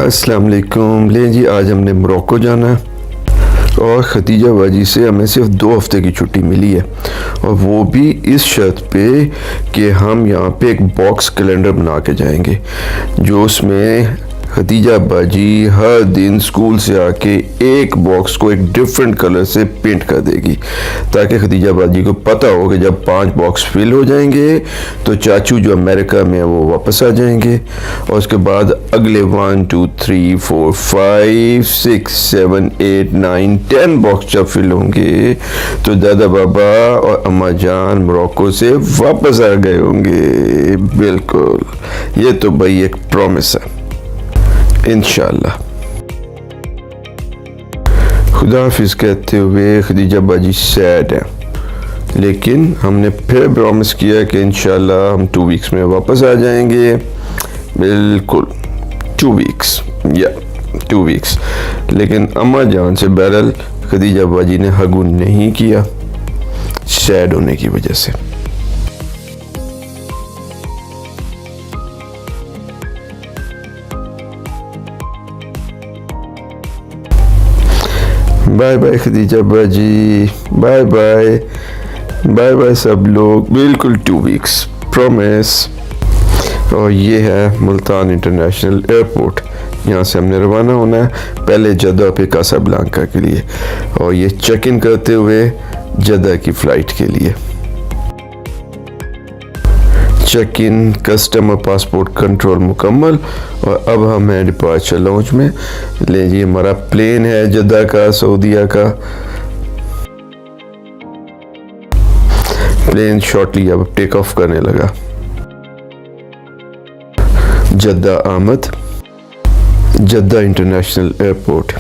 अस्सलाम वालेकुम। ले जी, आज हमने मोरक्को जाना है और खदीजा बाजी से हमें सिर्फ 2 हफ्ते की छुट्टी मिली है, और वो भी इस शर्त पे कि हम यहाँ पे एक बॉक्स कैलेंडर बना के जाएंगे, जो उसमें खदीजा बाजी हर दिन स्कूल से आके एक बॉक्स को एक डिफरेंट कलर से पेंट कर देगी, ताकि खदीजा बाजी को पता हो कि जब 5 बॉक्स फिल हो जाएंगे तो चाचू जो अमेरिका में है वो वापस आ जाएंगे। और उसके बाद अगले 1 2 3 4 5 6 7 8 9 10 बॉक्स जब फिल होंगे तो दादा बाबा और अम्मा जान मोरक्को से वापस आ गए होंगे। बिल्कुल, ये तो भाई एक प्रॉमिस है इंशाल्लाह। खुदा हाफिज़ कहते हुए खदीजा बाजी सैड है, लेकिन हमने फिर प्रॉमिस किया कि इंशाल्लाह हम 2 वीक्स में वापस आ जाएंगे। बिल्कुल 2 वीक्स या 2 वीक्स। लेकिन अम्मा जान से बहरहाल खदीजा बाजी ने हगू नहीं किया, सैड होने की वजह से। बाय बाय खदीजा बाजी, बाय बाय, बाय बाय सब लोग। बिल्कुल 2 वीक्स प्रॉमिस। और ये है मुल्तान इंटरनेशनल एयरपोर्ट, यहाँ से हमने रवाना होना है पहले जद्दा पे कासाब्लांका के लिए, और ये चेक इन करते हुए जद्दा की फ़्लाइट के लिए। चेक इन, कस्टम और पासपोर्ट कंट्रोल मुकम्मल, और अब हम हैं डिपार्चर लॉन्च में। ले जी, हमारा प्लेन है जद्दा का, सऊदीया का प्लेन शॉर्टली अब टेक ऑफ करने लगा। जद्दा आमद, जद्दा इंटरनेशनल एयरपोर्ट।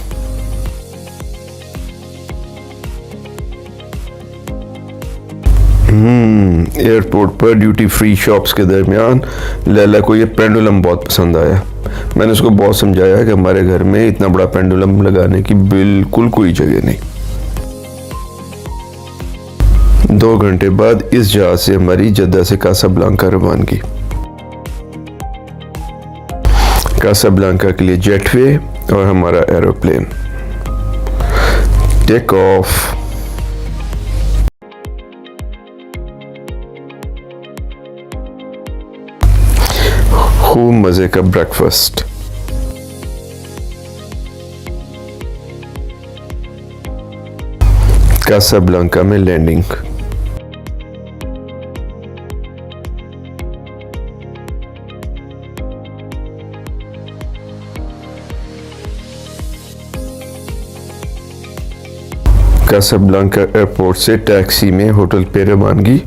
एयरपोर्ट पर ड्यूटी फ्री शॉप्स के दरमियान लैला को ये पेंडुलम बहुत पसंद आया। मैंने उसको बहुत समझाया कि हमारे घर में इतना बड़ा पेंडुलम लगाने की बिल्कुल कोई जगह नहीं। 2 घंटे बाद इस जहाज से हमारी जद्दा से कासाब्लांका रवानगी। कासाब्लांका के लिए जेटवे और हमारा एरोप्लेन टेक ऑफ। खूब मजे का ब्रेकफास्ट। कासाब्लांका में लैंडिंग। कासाब्लांका एयरपोर्ट से टैक्सी में होटल पे रवानगी।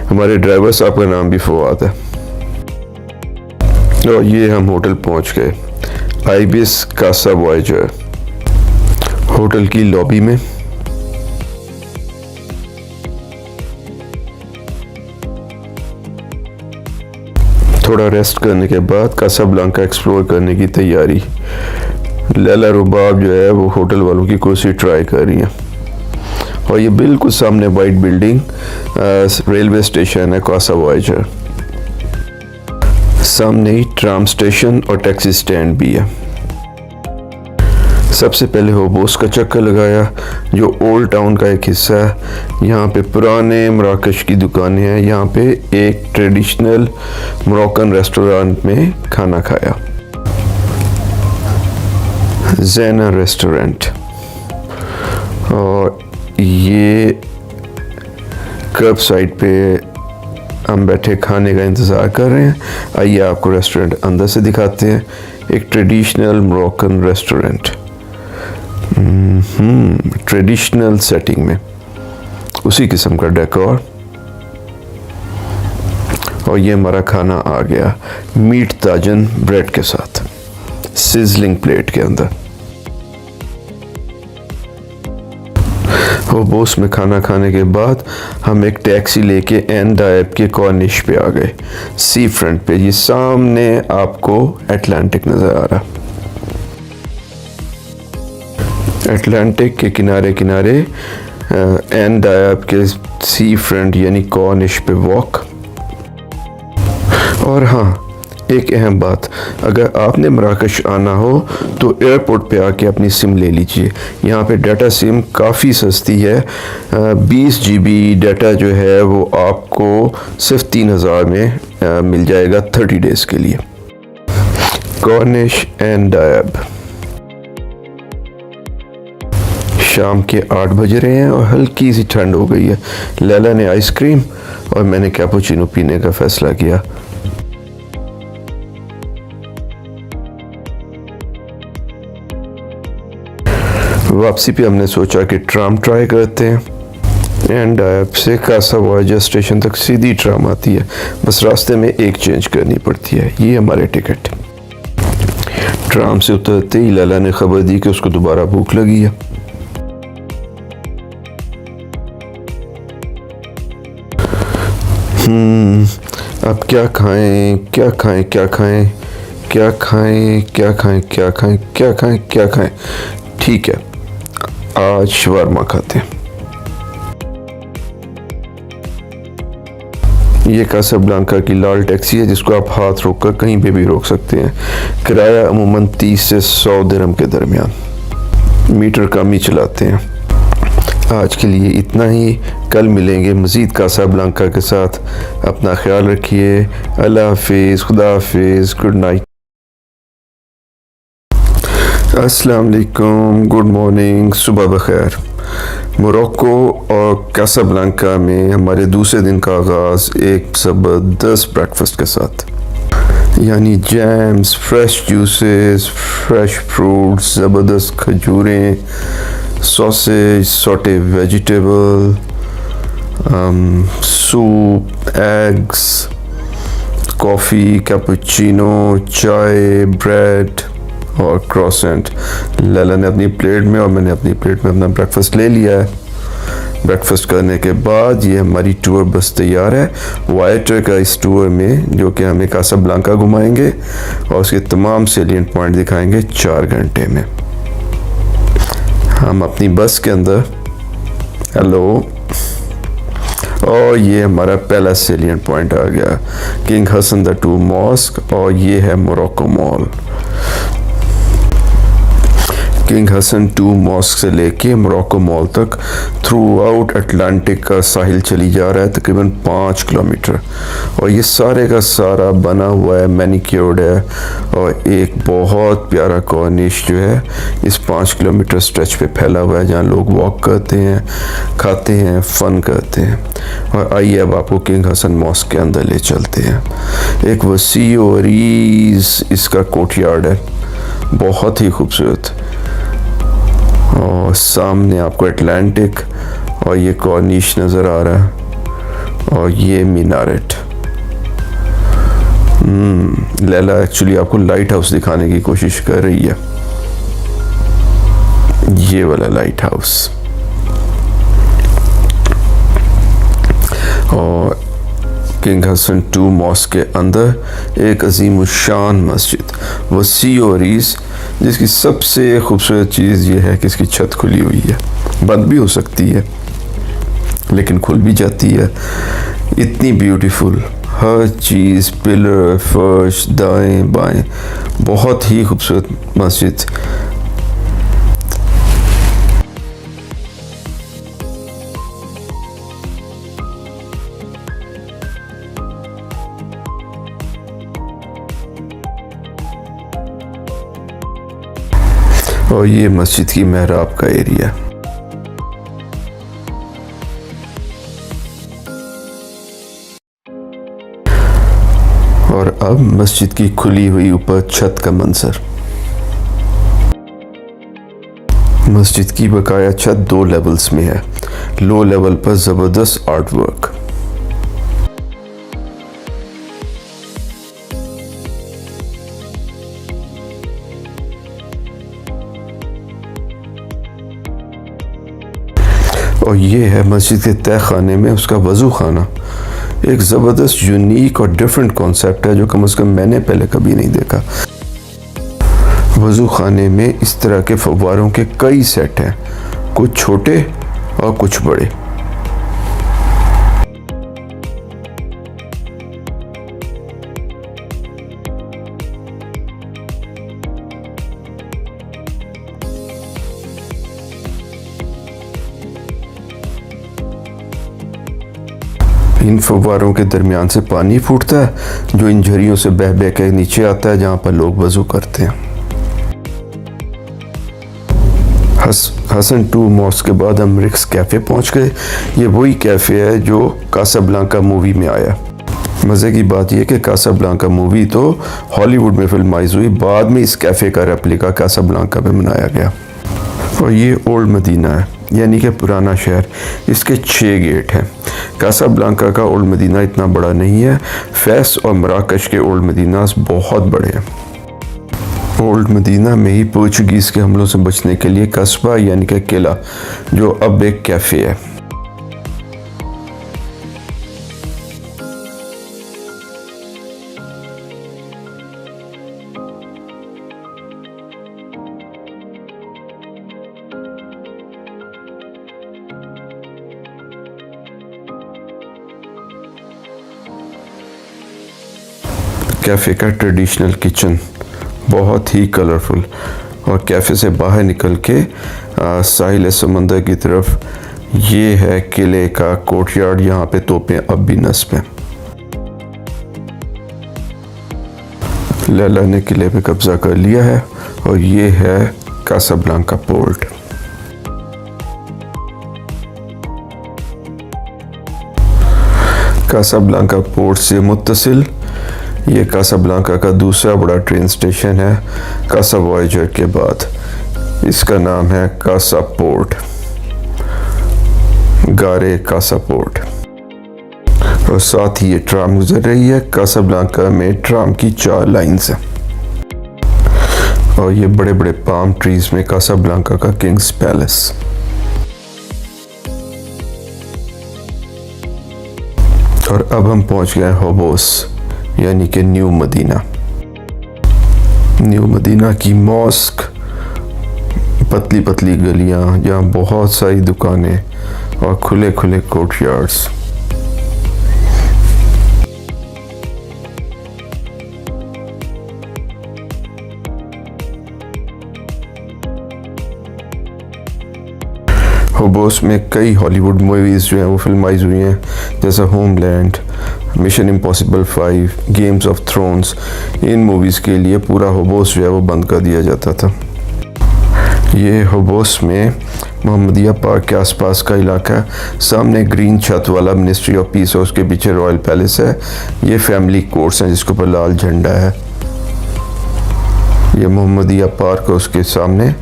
हमारे ड्राइवर साहब का नाम भी फवाद है। और ये हम होटल पहुंच गए, आइबिस कासा वॉयेजर। होटल की लॉबी में थोड़ा रेस्ट करने के बाद कासाब्लांका एक्सप्लोर करने की तैयारी। लैला रुबाब जो है वो होटल वालों की कुर्सी ट्राई कर रही है। और ये बिल्कुल सामने वाइट बिल्डिंग रेलवे स्टेशन है कासा वॉयेजर। सामने ही ट्राम स्टेशन और टैक्सी स्टैंड भी है। सबसे पहले होबोस का चक्कर लगाया, जो ओल्ड टाउन का एक हिस्सा है। यहाँ पे पुराने मराकश की दुकानें हैं। यहाँ पे एक ट्रेडिशनल मोरक्कन रेस्टोरेंट में खाना खाया, ज़ैना रेस्टोरेंट। और ये कर्ब साइड पे हम बैठे खाने का इंतज़ार कर रहे हैं। आइए आपको रेस्टोरेंट अंदर से दिखाते हैं। एक traditional Moroccan restaurant, traditional setting में, उसी किस्म का डेकोर। और ये हमारा खाना आ गया, मीट ताजन ब्रेड के साथ, सिजलिंग प्लेट के अंदर। होबोस में खाना खाने के बाद हम एक टैक्सी लेके एन डायब के कॉर्निश पे आ गए, सी फ्रंट पे। ये सामने आपको अटलांटिक नज़र आ रहा। अटलांटिक के किनारे किनारे एन डायब के सी फ्रंट यानी कॉर्निश पे वॉक। और हाँ, एक अहम बात, अगर आपने मराकश आना हो तो एयरपोर्ट पे आके अपनी सिम ले लीजिए। यहाँ पे डाटा सिम काफ़ी सस्ती है। 20 GB डाटा जो है वो आपको सिर्फ 3000 में मिल जाएगा 30 डेज़ के लिए। कॉर्निश एंड डायब। शाम के 8 बज रहे हैं और हल्की सी ठंड हो गई है। लैला ने आइसक्रीम और मैंने कैपुचिनो पीने का फैसला किया। वापसी पे हमने सोचा कि ट्राम ट्राई करते हैं। एंड ऐप से कासावाजा स्टेशन तक सीधी ट्राम आती है, बस रास्ते में एक चेंज करनी पड़ती है। ये हमारे टिकट। ट्राम से उतरते ही लैला ने खबर दी कि उसको दोबारा भूख लगी है। अब क्या खाएं, क्या खाएं, क्या खाएं, क्या खाएं, क्या खाएं, क्या खाएं, क्या खाएं, क्या खाएं। ठीक है, आज शवारमा खाते हैं। ये कासाब्लांका की लाल टैक्सी है जिसको आप हाथ रोककर कहीं पे भी रोक सकते हैं। किराया अमूमन 30 से 100 दिरहम के दरमियान। मीटर कम ही चलाते हैं। आज के लिए इतना ही। कल मिलेंगे मज़ीद कासाब्लांका के साथ। अपना ख्याल रखिए। अल्लाह हाफिज़, खुदा हाफिज़, गुड नाइट। अस्सलाम वालेकुम, गुड मॉर्निंग, सुबह बखैर। मोरक्को और कासाब्लांका में हमारे दूसरे दिन का आगाज़ एक ज़बरदस्त ब्रेकफास्ट के साथ, यानी jams, fresh juices, fresh fruits, ज़बरदस्त खजूरें, sausage, saute vegetable, soup, eggs, coffee, cappuccino, चाय, ब्रेड और क्रॉसेंट। लैला ने अपनी प्लेट में और मैंने अपनी प्लेट में अपना ब्रेकफास्ट ले लिया है। ब्रेकफास्ट करने के बाद ये हमारी टूर बस तैयार है। वाइटर का इस टूर में जो कि हमें कासाब्लांका घुमाएंगे और उसके तमाम सेलिएंट पॉइंट दिखाएंगे 4 घंटे में। हम अपनी बस के अंदर, हेलो, और ये हमारा पहला सेलिएंट पॉइंट आ गया, King Hassan the two mosque, और ये है Morocco mall. King Hassan 2 mosque से लेके मोरक्को मॉल तक थ्रू आउट अटलांटिक का साहिल चली जा रहा है, तकरीबन 5 किलोमीटर। और ये सारे का सारा बना हुआ है, मैनिक्योर्ड है, और एक बहुत प्यारा कॉर्निश जो है इस 5 किलोमीटर स्ट्रेच पे फैला हुआ है, जहाँ लोग वॉक करते हैं, खाते हैं, फन करते हैं। और आइए अब आपको किंग हसन मॉस्क के अंदर ले चलते हैं। एक वसी और इसका कोर्टयार्ड है, बहुत ही खूबसूरत। और सामने आपको अटलांटिक और ये कॉर्निश नज़र आ रहा है, और ये मीनारेट। लैला एक्चुअली आपको लाइट हाउस दिखाने की कोशिश कर रही है, ये वाला लाइट हाउस। और किंग हसन 2 मॉस्क के अंदर एक अजीम शान मस्जिद, वसी और ईस, जिसकी सबसे खूबसूरत चीज़ ये है कि इसकी छत खुली हुई है। बंद भी हो सकती है लेकिन खुल भी जाती है। इतनी ब्यूटीफुल, हर चीज़, पिलर, फर्श, दाएं बाएं, बहुत ही खूबसूरत मस्जिद। और ये मस्जिद की मेहराब का एरिया। और अब मस्जिद की खुली हुई ऊपर छत का मंजर। मस्जिद की बकाया छत 2 लेवल्स में है। लो लेवल पर ज़बरदस्त आर्ट वर्क। और ये है मस्जिद के तय खाने में उसका वज़ू खाना। एक ज़बरदस्त, यूनिक और डिफरेंट कॉन्सेप्ट है जो कम से कम मैंने पहले कभी नहीं देखा। वज़ू खाने में इस तरह के फव्वारों के कई सेट हैं, कुछ छोटे और कुछ बड़े। इन फव्वारों के दरमियान से पानी फूटता है जो इन झरियों से बह बह के नीचे आता है जहाँ पर लोग वज़ू करते हैं। हसन 2 मॉस्क के बाद हम रिक्स कैफ़े पहुँच गए। ये वही कैफ़े है जो कासाब्लांका मूवी में आया। मज़े की बात यह कि कासाब्लांका मूवी तो हॉलीवुड में फिल्माइज हुई, बाद में इस कैफ़े का रेप्लिका कासाब्लांका में बनाया गया। और ये ओल्ड मदीना है, यानी कि पुराना शहर। इसके 6 गेट हैं। कासाब्लांका का ओल्ड मदीना इतना बड़ा नहीं है। फैस और मराकश के ओल्ड मदीनास बहुत बड़े हैं। ओल्ड मदीना में ही पोर्चुगीज़ के हमलों से बचने के लिए कस्बा यानी कि किला, जो अब एक कैफ़े है। कैफ़े का ट्रेडिशनल किचन बहुत ही कलरफुल, और कैफ़े से बाहर निकल के साहिल समंदर की तरफ ये है किले का कोर्टयार्ड। यहाँ पे तोपें अब भी नस्ब हैं। लैला ने किले पे कब्जा कर लिया है और ये है कासाब्लांका पोर्ट। कासाब्लांका पोर्ट से मुत्तसिल ये कासाब्लांका का दूसरा बड़ा ट्रेन स्टेशन है कासा वॉयेजर के बाद। इसका नाम है कासा पोर्ट, गारे कासा पोर्ट। और साथ ही ये ट्राम गुजर रही है। कासाब्लांका में ट्राम की 4 लाइन्स हैं। और ये बड़े बड़े पाम ट्रीज में कासाब्लांका का किंग्स पैलेस। और अब हम पहुंच गए होबोस यानी कि न्यू मदीना। न्यू मदीना की मॉस्क, पतली पतली गलियां, जहाँ बहुत सारी दुकानें और खुले खुले कोर्टयार्ड्स। होबोस में कई हॉलीवुड मूवीज़ जो हैं वो फिल्माइज हुई हैं, जैसा homeland, mission impossible 5, games of thrones. In movies के लिए पूरा होबोस जो है वो बंद कर दिया जाता था। ये होबोस में मोहम्मदिया पार्क के आसपास का इलाका है। सामने ग्रीन छत वाला मिनिस्ट्री ऑफ पीस है, उसके पीछे रॉयल पैलेस है। ये फैमिली कोर्ट्स हैं जिसके ऊपर लाल झंडा है। ये मोहम्मदिया पार्क है, उसके सामने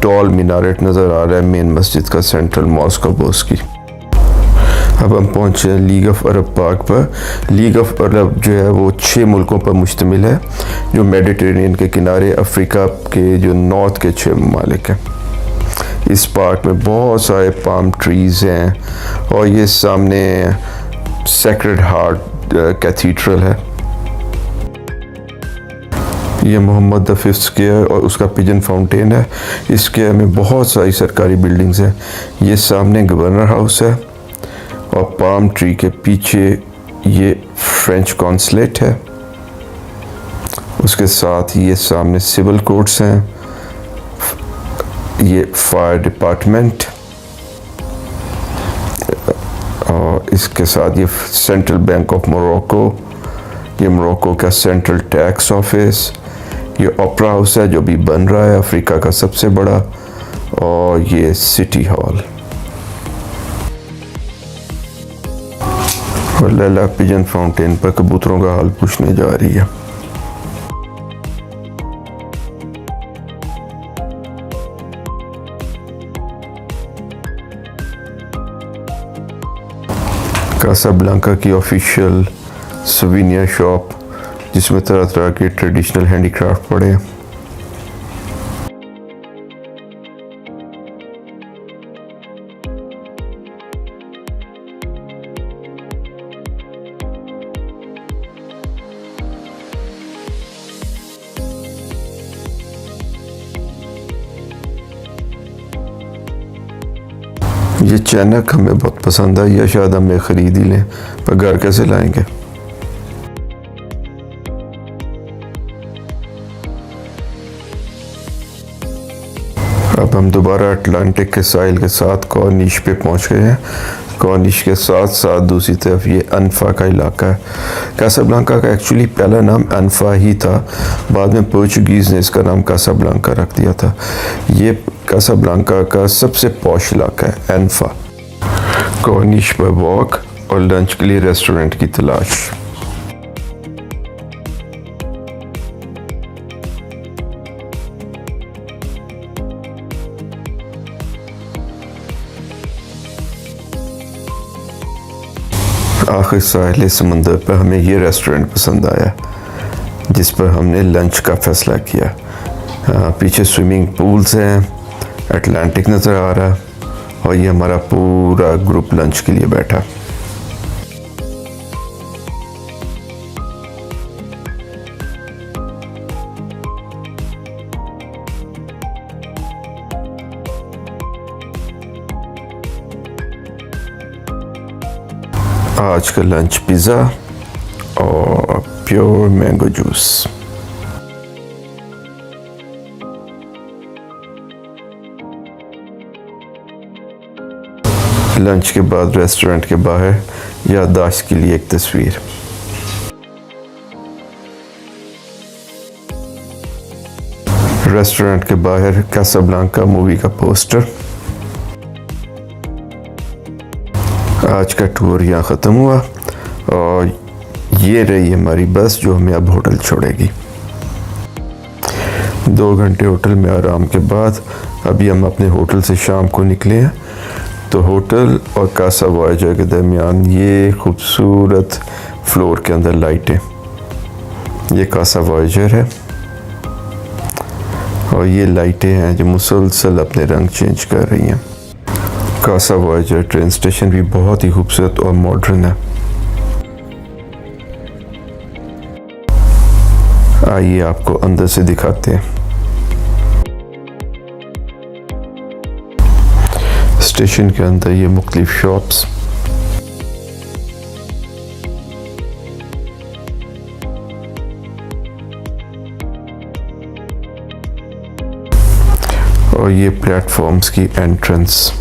टॉल मीनारेट नज़र आ रहा है मेन मस्जिद का, सेंट्रल मॉस्क होबोस की। अब हम पहुँचे लीग ऑफ अरब पार्क पर। लीग ऑफ अरब जो है वो 6 मुल्कों पर मुश्तमिल है, जो मेडिटेरेनियन के किनारे अफ्रीका के जो नॉर्थ के 6 ममालिक हैं। इस पार्क में बहुत सारे पाम ट्रीज़ हैं और ये सामने सेक्रेड हार्ट कैथीड्रल है। ये मोहम्मद द 5th स्क्वायर और उसका पिजन फाउंटेन है। इस स्क्वायर में बहुत सारी सरकारी बिल्डिंग्स हैं। ये सामने गवर्नर हाउस है और पाम ट्री के पीछे ये फ्रेंच कॉन्सुलेट है। उसके साथ ये सामने सिविल कोर्ट्स हैं, ये फायर डिपार्टमेंट, और इसके साथ ये सेंट्रल बैंक ऑफ मोरक्को, ये मोरक्को का सेंट्रल टैक्स ऑफिस। ये ओपेरा हाउस है जो भी बन रहा है, अफ्रीका का सबसे बड़ा, और ये सिटी हॉल। और लैला पिजन फाउंटेन पर कबूतरों का हाल पूछने जा रही है। कासाब्लांका की ऑफिशियल सोवेनियर शॉप, जिसमें तरह तरह के ट्रेडिशनल हैंडीक्राफ्ट पड़े हैं। ये चैनक हमें बहुत पसंद आई, या शायद हमें ख़रीद ही लें, पर घर कैसे लाएंगे। अब हम दोबारा अटलांटिक के साहिल के साथ कॉर्निश पे पहुंच गए हैं। कॉर्निश के साथ साथ दूसरी तरफ ये अनफा का इलाका है। कासाब्लांका का एक्चुअली पहला नाम अनफा ही था, बाद में पोर्चुगीज़ ने इसका नाम कासाब्लांका रख दिया था। ये कासाब्लांका का सबसे पॉश इलाका है अनफा। कॉर्निश पर वॉक और लंच के लिए रेस्टोरेंट की तलाश। आखिर साहिल समंदर पर हमें ये रेस्टोरेंट पसंद आया जिस पर हमने लंच का फ़ैसला किया। पीछे स्विमिंग पूल्स हैं, अटलांटिक नज़र आ रहा और ये हमारा पूरा ग्रुप लंच के लिए बैठा। आज का लंच पिज़्ज़ा और प्योर मैंगो जूस। लंच के बाद रेस्टोरेंट के बाहर याददाश्त के लिए एक तस्वीर। रेस्टोरेंट के बाहर कासाब्लांका मूवी का पोस्टर। आज का टूर यहाँ ख़त्म हुआ और ये रही हमारी बस जो हमें अब होटल छोड़ेगी। 2 घंटे होटल में आराम के बाद अभी हम अपने होटल से शाम को निकले हैं। तो होटल और कासा वॉयेजर के दरमियान ये खूबसूरत फ्लोर के अंदर लाइटें, ये कासा वॉयेजर है और ये लाइटें हैं जो मुसलसल अपने रंग चेंज कर रही हैं। कासा वॉयेजर ट्रेन स्टेशन भी बहुत ही खूबसूरत और मॉडर्न है। आइए आपको अंदर से दिखाते हैं। स्टेशन के अंदर ये मुख्तलिफ शॉप्स, और ये प्लेटफॉर्म्स की एंट्रेंस।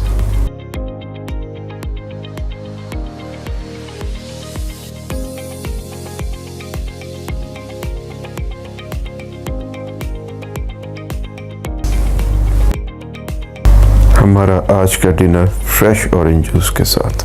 हमारा आज का डिनर फ्रेश ऑरेंज जूस के साथ।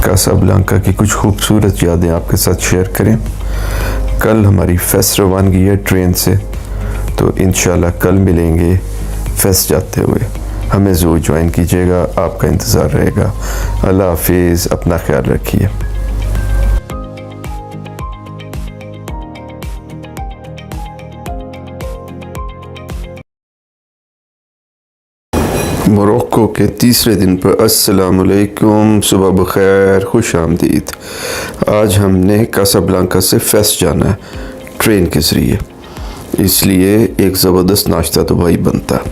कासाब्लांका की कुछ खूबसूरत यादें आपके साथ शेयर करें। कल हमारी फेस्ट रवानगी है ट्रेन से, तो इंशाल्लाह कल मिलेंगे फेस्ट जाते हुए। हमें ज़रूर ज्वाइन कीजिएगा, आपका इंतज़ार रहेगा। अल्लाह हाफिज़, अपना ख्याल रखिए। मोरक्को के तीसरे दिन पर अस्सलाम वालेकुम, सुबह बखैर, खुश आमदीद। आज हमने कासाब्लांका से फेस्ट जाना है ट्रेन के ज़रिए, इसलिए एक ज़बरदस्त नाश्ता तो भाई बनता।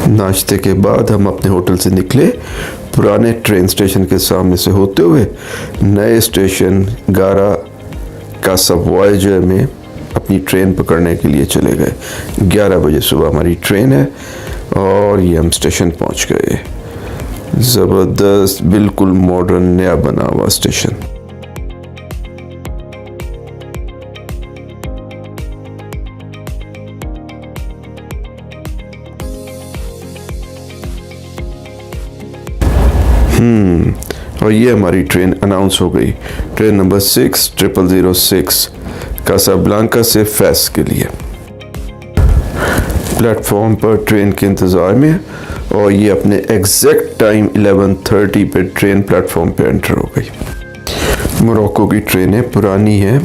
नाश्ते के बाद हम अपने होटल से निकले, पुराने ट्रेन स्टेशन के सामने से होते हुए नए स्टेशन गारा कासा वॉयेजर में अपनी ट्रेन पकड़ने के लिए चले गए। 11 बजे सुबह हमारी ट्रेन है और ये हम स्टेशन पहुंच गए। ज़बरदस्त, बिल्कुल मॉडर्न, नया बना हुआ स्टेशन। और ये हमारी ट्रेन अनाउंस हो गई, ट्रेन नंबर 6006 कासाब्लांका से फेस के लिए। प्लेटफॉर्म पर ट्रेन के इंतज़ार में, और ये अपने एग्जैक्ट टाइम 11:30 पे ट्रेन प्लेटफॉर्म पे एंटर हो गई। मोरक्को की ट्रेनें पुरानी हैं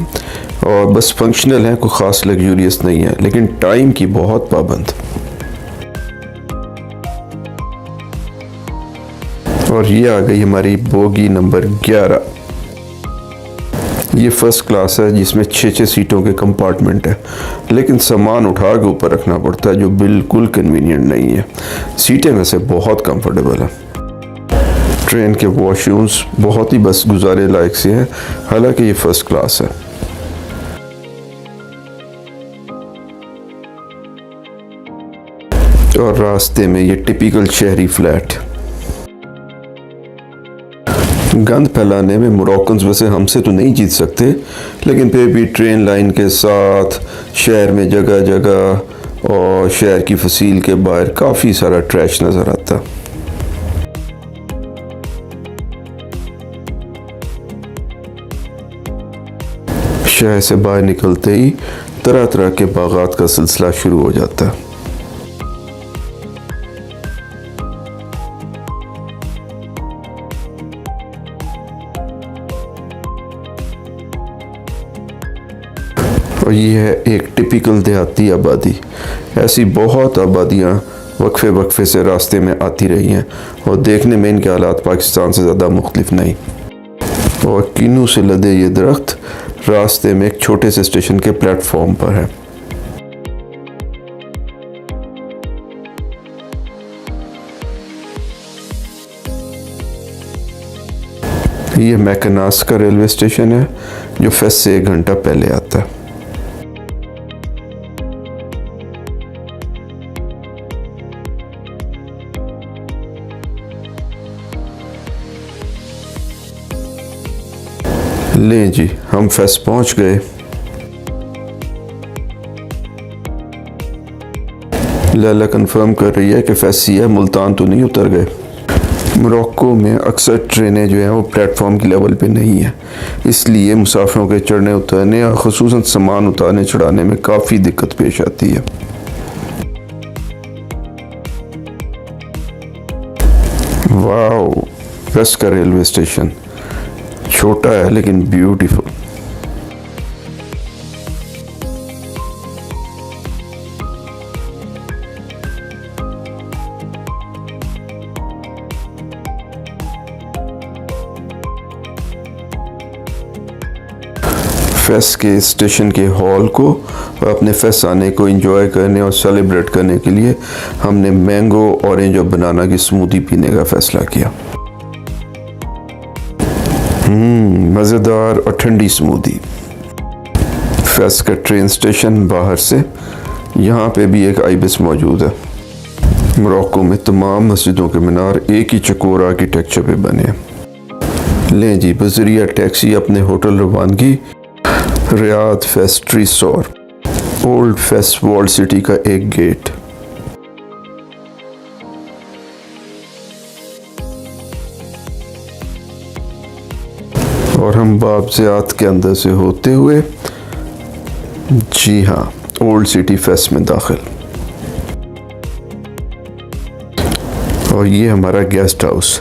और बस फंक्शनल हैं, कोई ख़ास लग्जूरियस नहीं है, लेकिन टाइम की बहुत पाबंद। और ये आ गई हमारी बोगी नंबर 11। ये फर्स्ट क्लास है जिसमें 6-6 सीटों के कंपार्टमेंट है, लेकिन सामान उठा के ऊपर रखना पड़ता है जो बिल्कुल कन्वीनियंट नहीं है। सीटें वैसे बहुत कंफर्टेबल हैं। ट्रेन के वॉशरूम्स बहुत ही बस गुजारे लायक से हैं, हालांकि ये फर्स्ट क्लास है। और रास्ते में ये टिपिकल शहरी फ्लैट। गंद फैलाने में मोरक्कन्स वैसे हमसे तो नहीं जीत सकते, लेकिन फिर भी ट्रेन लाइन के साथ शहर में जगह जगह और शहर की फसील के बाहर काफ़ी सारा ट्रैश नज़र आता। शहर से बाहर निकलते ही तरह तरह के बागात का सिलसिला शुरू हो जाता है। और ये है एक टिपिकल देहाती आबादी। ऐसी बहुत आबादियाँ वक्फे वक्फे से रास्ते में आती रही हैं और देखने में इनके हालात पाकिस्तान से ज़्यादा मुख्तलिफ नहीं। और किन्नू से लदे ये दरख्त रास्ते में एक छोटे से स्टेशन के प्लेटफॉर्म पर है। ये मैकनास का रेलवे स्टेशन है जो फेस से 1 घंटा पहले आता है। लें जी, हम फेस पहुंच गए। लैला कंफर्म कर रही है कि फेस ही है, मुल्तान तो नहीं उतर गए। मोरक्को में अक्सर ट्रेनें जो हैं वो प्लेटफॉर्म की लेवल पे नहीं है, इसलिए मुसाफिरों के चढ़ने उतरने और ख़ुसूसन सामान उतारने चढ़ाने में काफ़ी दिक्कत पेश आती है। वाओ, फेस का रेलवे स्टेशन छोटा है लेकिन ब्यूटीफुल। फेस के स्टेशन के हॉल को और अपने फेस आने को एंजॉय करने और सेलिब्रेट करने के लिए हमने मैंगो, ऑरेंज और बनाना की स्मूदी पीने का फैसला किया। मज़ेदार और ठंडी स्मूदी। फेस का ट्रेन स्टेशन बाहर से, यहाँ पे भी एक आइबिस मौजूद है। मोरक्को में तमाम मस्जिदों के मीनार एक ही चकोर आर्किटेक्चर पे बने हैं। लें जी, बज़रिया टैक्सी अपने होटल रवानगी Riad Fes resort, old Fes walled city का एक गेट। और हम बाबज़ियात के अंदर से होते हुए जी हाँ ओल्ड सिटी फेस में दाखिल। और ये हमारा गेस्ट हाउस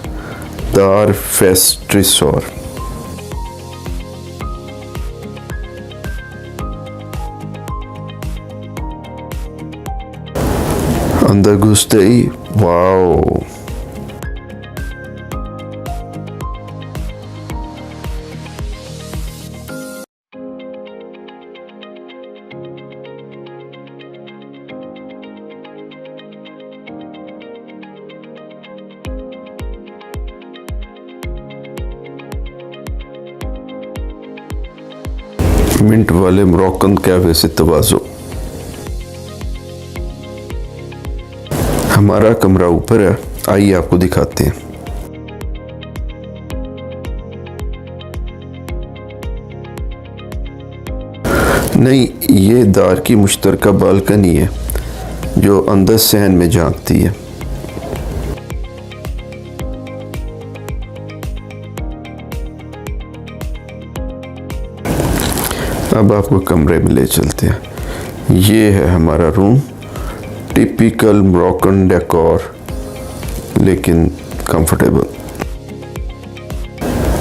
दार फेस रिसोर। अंदर घुसते ही वाओ, मिंट वाले मोरक्कन कैफे से तवाज़ो। हमारा कमरा ऊपर है, आइए आपको दिखाते हैं। नहीं, ये दार की मुश्तरका बालकनी है जो अंदर सहन में झांकती है। अब आपको कमरे में ले चलते हैं। ये है हमारा रूम, टिपिकल मोरक्कन डेकोर लेकिन कंफर्टेबल।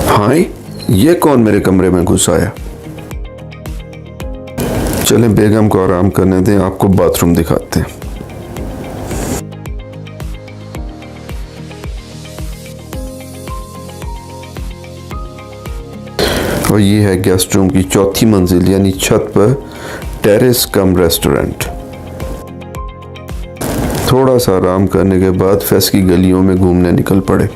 हाय, ये कौन मेरे कमरे में घुस आया? चलें बेगम को आराम करने दें, आपको बाथरूम दिखाते हैं। और ये है गेस्ट रूम की चौथी मंजिल यानी छत पर टेरेस कम रेस्टोरेंट। थोड़ा सा आराम करने के बाद फेस की गलियों में घूमने निकल पड़े।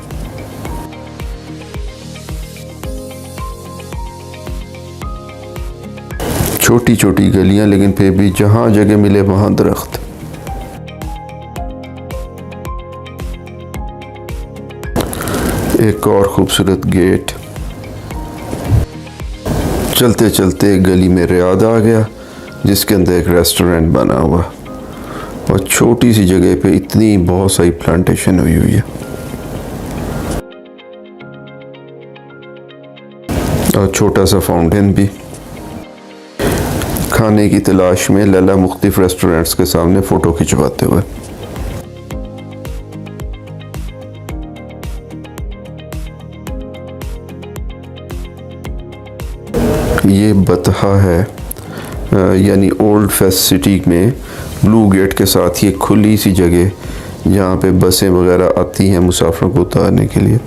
छोटी छोटी गलियां, लेकिन फिर भी जहां जगह मिले वहां दरख्त। एक और खूबसूरत गेट। चलते चलते एक गली में रियाद आ गया जिसके अंदर एक रेस्टोरेंट बना हुआ, और छोटी सी जगह पे इतनी बहुत सारी प्लांटेशन हुई है। और छोटा सा फाउंटेन भी। खाने की तलाश में लैला मुख्तलिफ रेस्टोरेंट्स के सामने फ़ोटो खिंचवाते हुए। ये बतहा है, यानी ओल्ड फेस सिटी में ब्लू गेट के साथ ये खुली सी जगह जहाँ पे बसें वगैरह आती हैं मुसाफिरों को उतारने के लिए।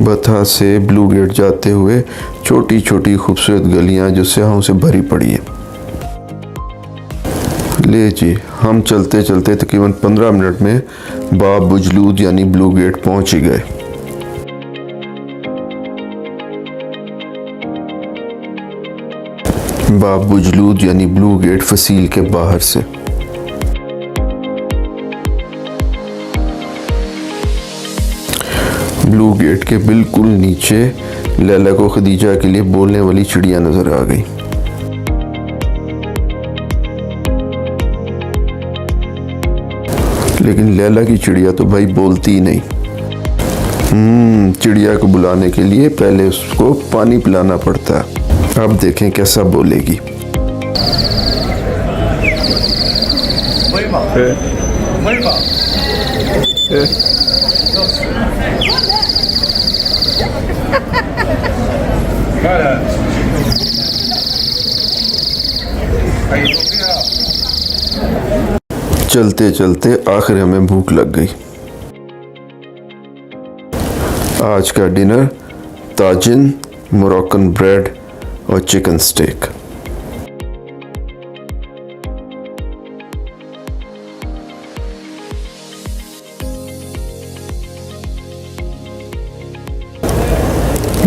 बतहा से ब्लू गेट जाते हुए छोटी छोटी खूबसूरत गलियाँ जो स्याहों से भरी पड़ी है। ले जी, हम चलते चलते तकरीबन 15 मिनट में बाब बुजलूद यानी ब्लू गेट पहुँच ही गए। बाब बुजलूद यानी ब्लू गेट फसील के बाहर से। ब्लू गेट के बिल्कुल नीचे लैला को खदीजा के लिए बोलने वाली चिड़िया नजर आ गई। लेकिन लैला की चिड़िया तो भाई बोलती ही नहीं। चिड़िया को बुलाने के लिए पहले उसको पानी पिलाना पड़ता है। अब देखें कैसा बोलेगी। चलते चलते आखिर हमें भूख लग गई। आज का डिनर ताजिन, मोरक्कन ब्रेड और चिकन स्टेक।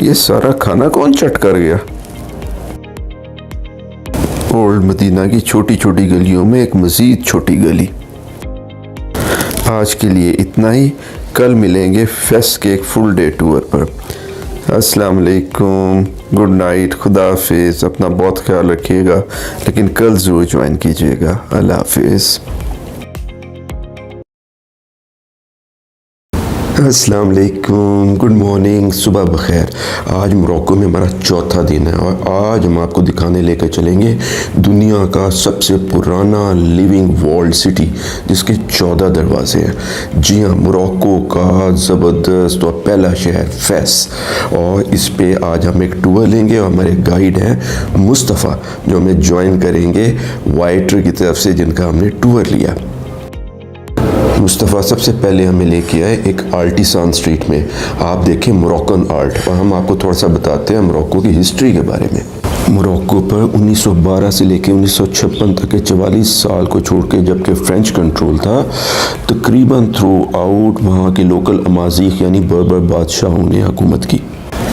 ये सारा खाना कौन चट कर गया? ओल्ड मदीना की छोटी छोटी गलियों में एक मजीद छोटी गली। आज के लिए इतना ही। कल मिलेंगे फेस के एक फुल डे टूर पर। अस्सलाम वालेकुम, गुड नाइट, खुदा हाफिज़। अपना बहुत ख्याल रखिएगा, लेकिन कल ज़रूर ज्वाइन कीजिएगा। अल्लाह हाफिज़। अस्सलाम वालेकुम, गुड मॉर्निंग, सुबह बखैर। आज मोरक्को में हमारा चौथा दिन है और आज हम आपको दिखाने लेकर चलेंगे दुनिया का सबसे पुराना लिविंग वॉल्ड सिटी जिसके 14 दरवाजे हैं। जी हाँ, मोरक्को का ज़बरदस्त और पहला शहर फेस। और इस पे आज हम एक टूर लेंगे और हमारे गाइड हैं मुस्तफ़ा जो हमें ज्वाइन करेंगे वाइटर की तरफ से, जिनका हमने टूर लिया। मुस्तफ़ा सबसे पहले हमें लेके आए एक आर्टिसान स्ट्रीट में। आप देखें मोरक्कन आर्ट, और हम आपको थोड़ा सा बताते हैं मोरक्को की हिस्ट्री के बारे में। मोरक्को पर 1912 से लेकर 1956 तक के 44 साल को छोड़ के जबकि फ्रेंच कंट्रोल था, तकरीबन थ्रू आउट वहाँ के लोकल अमाज़ीग यानी बर्बर बादशाहों ने हुकूमत की।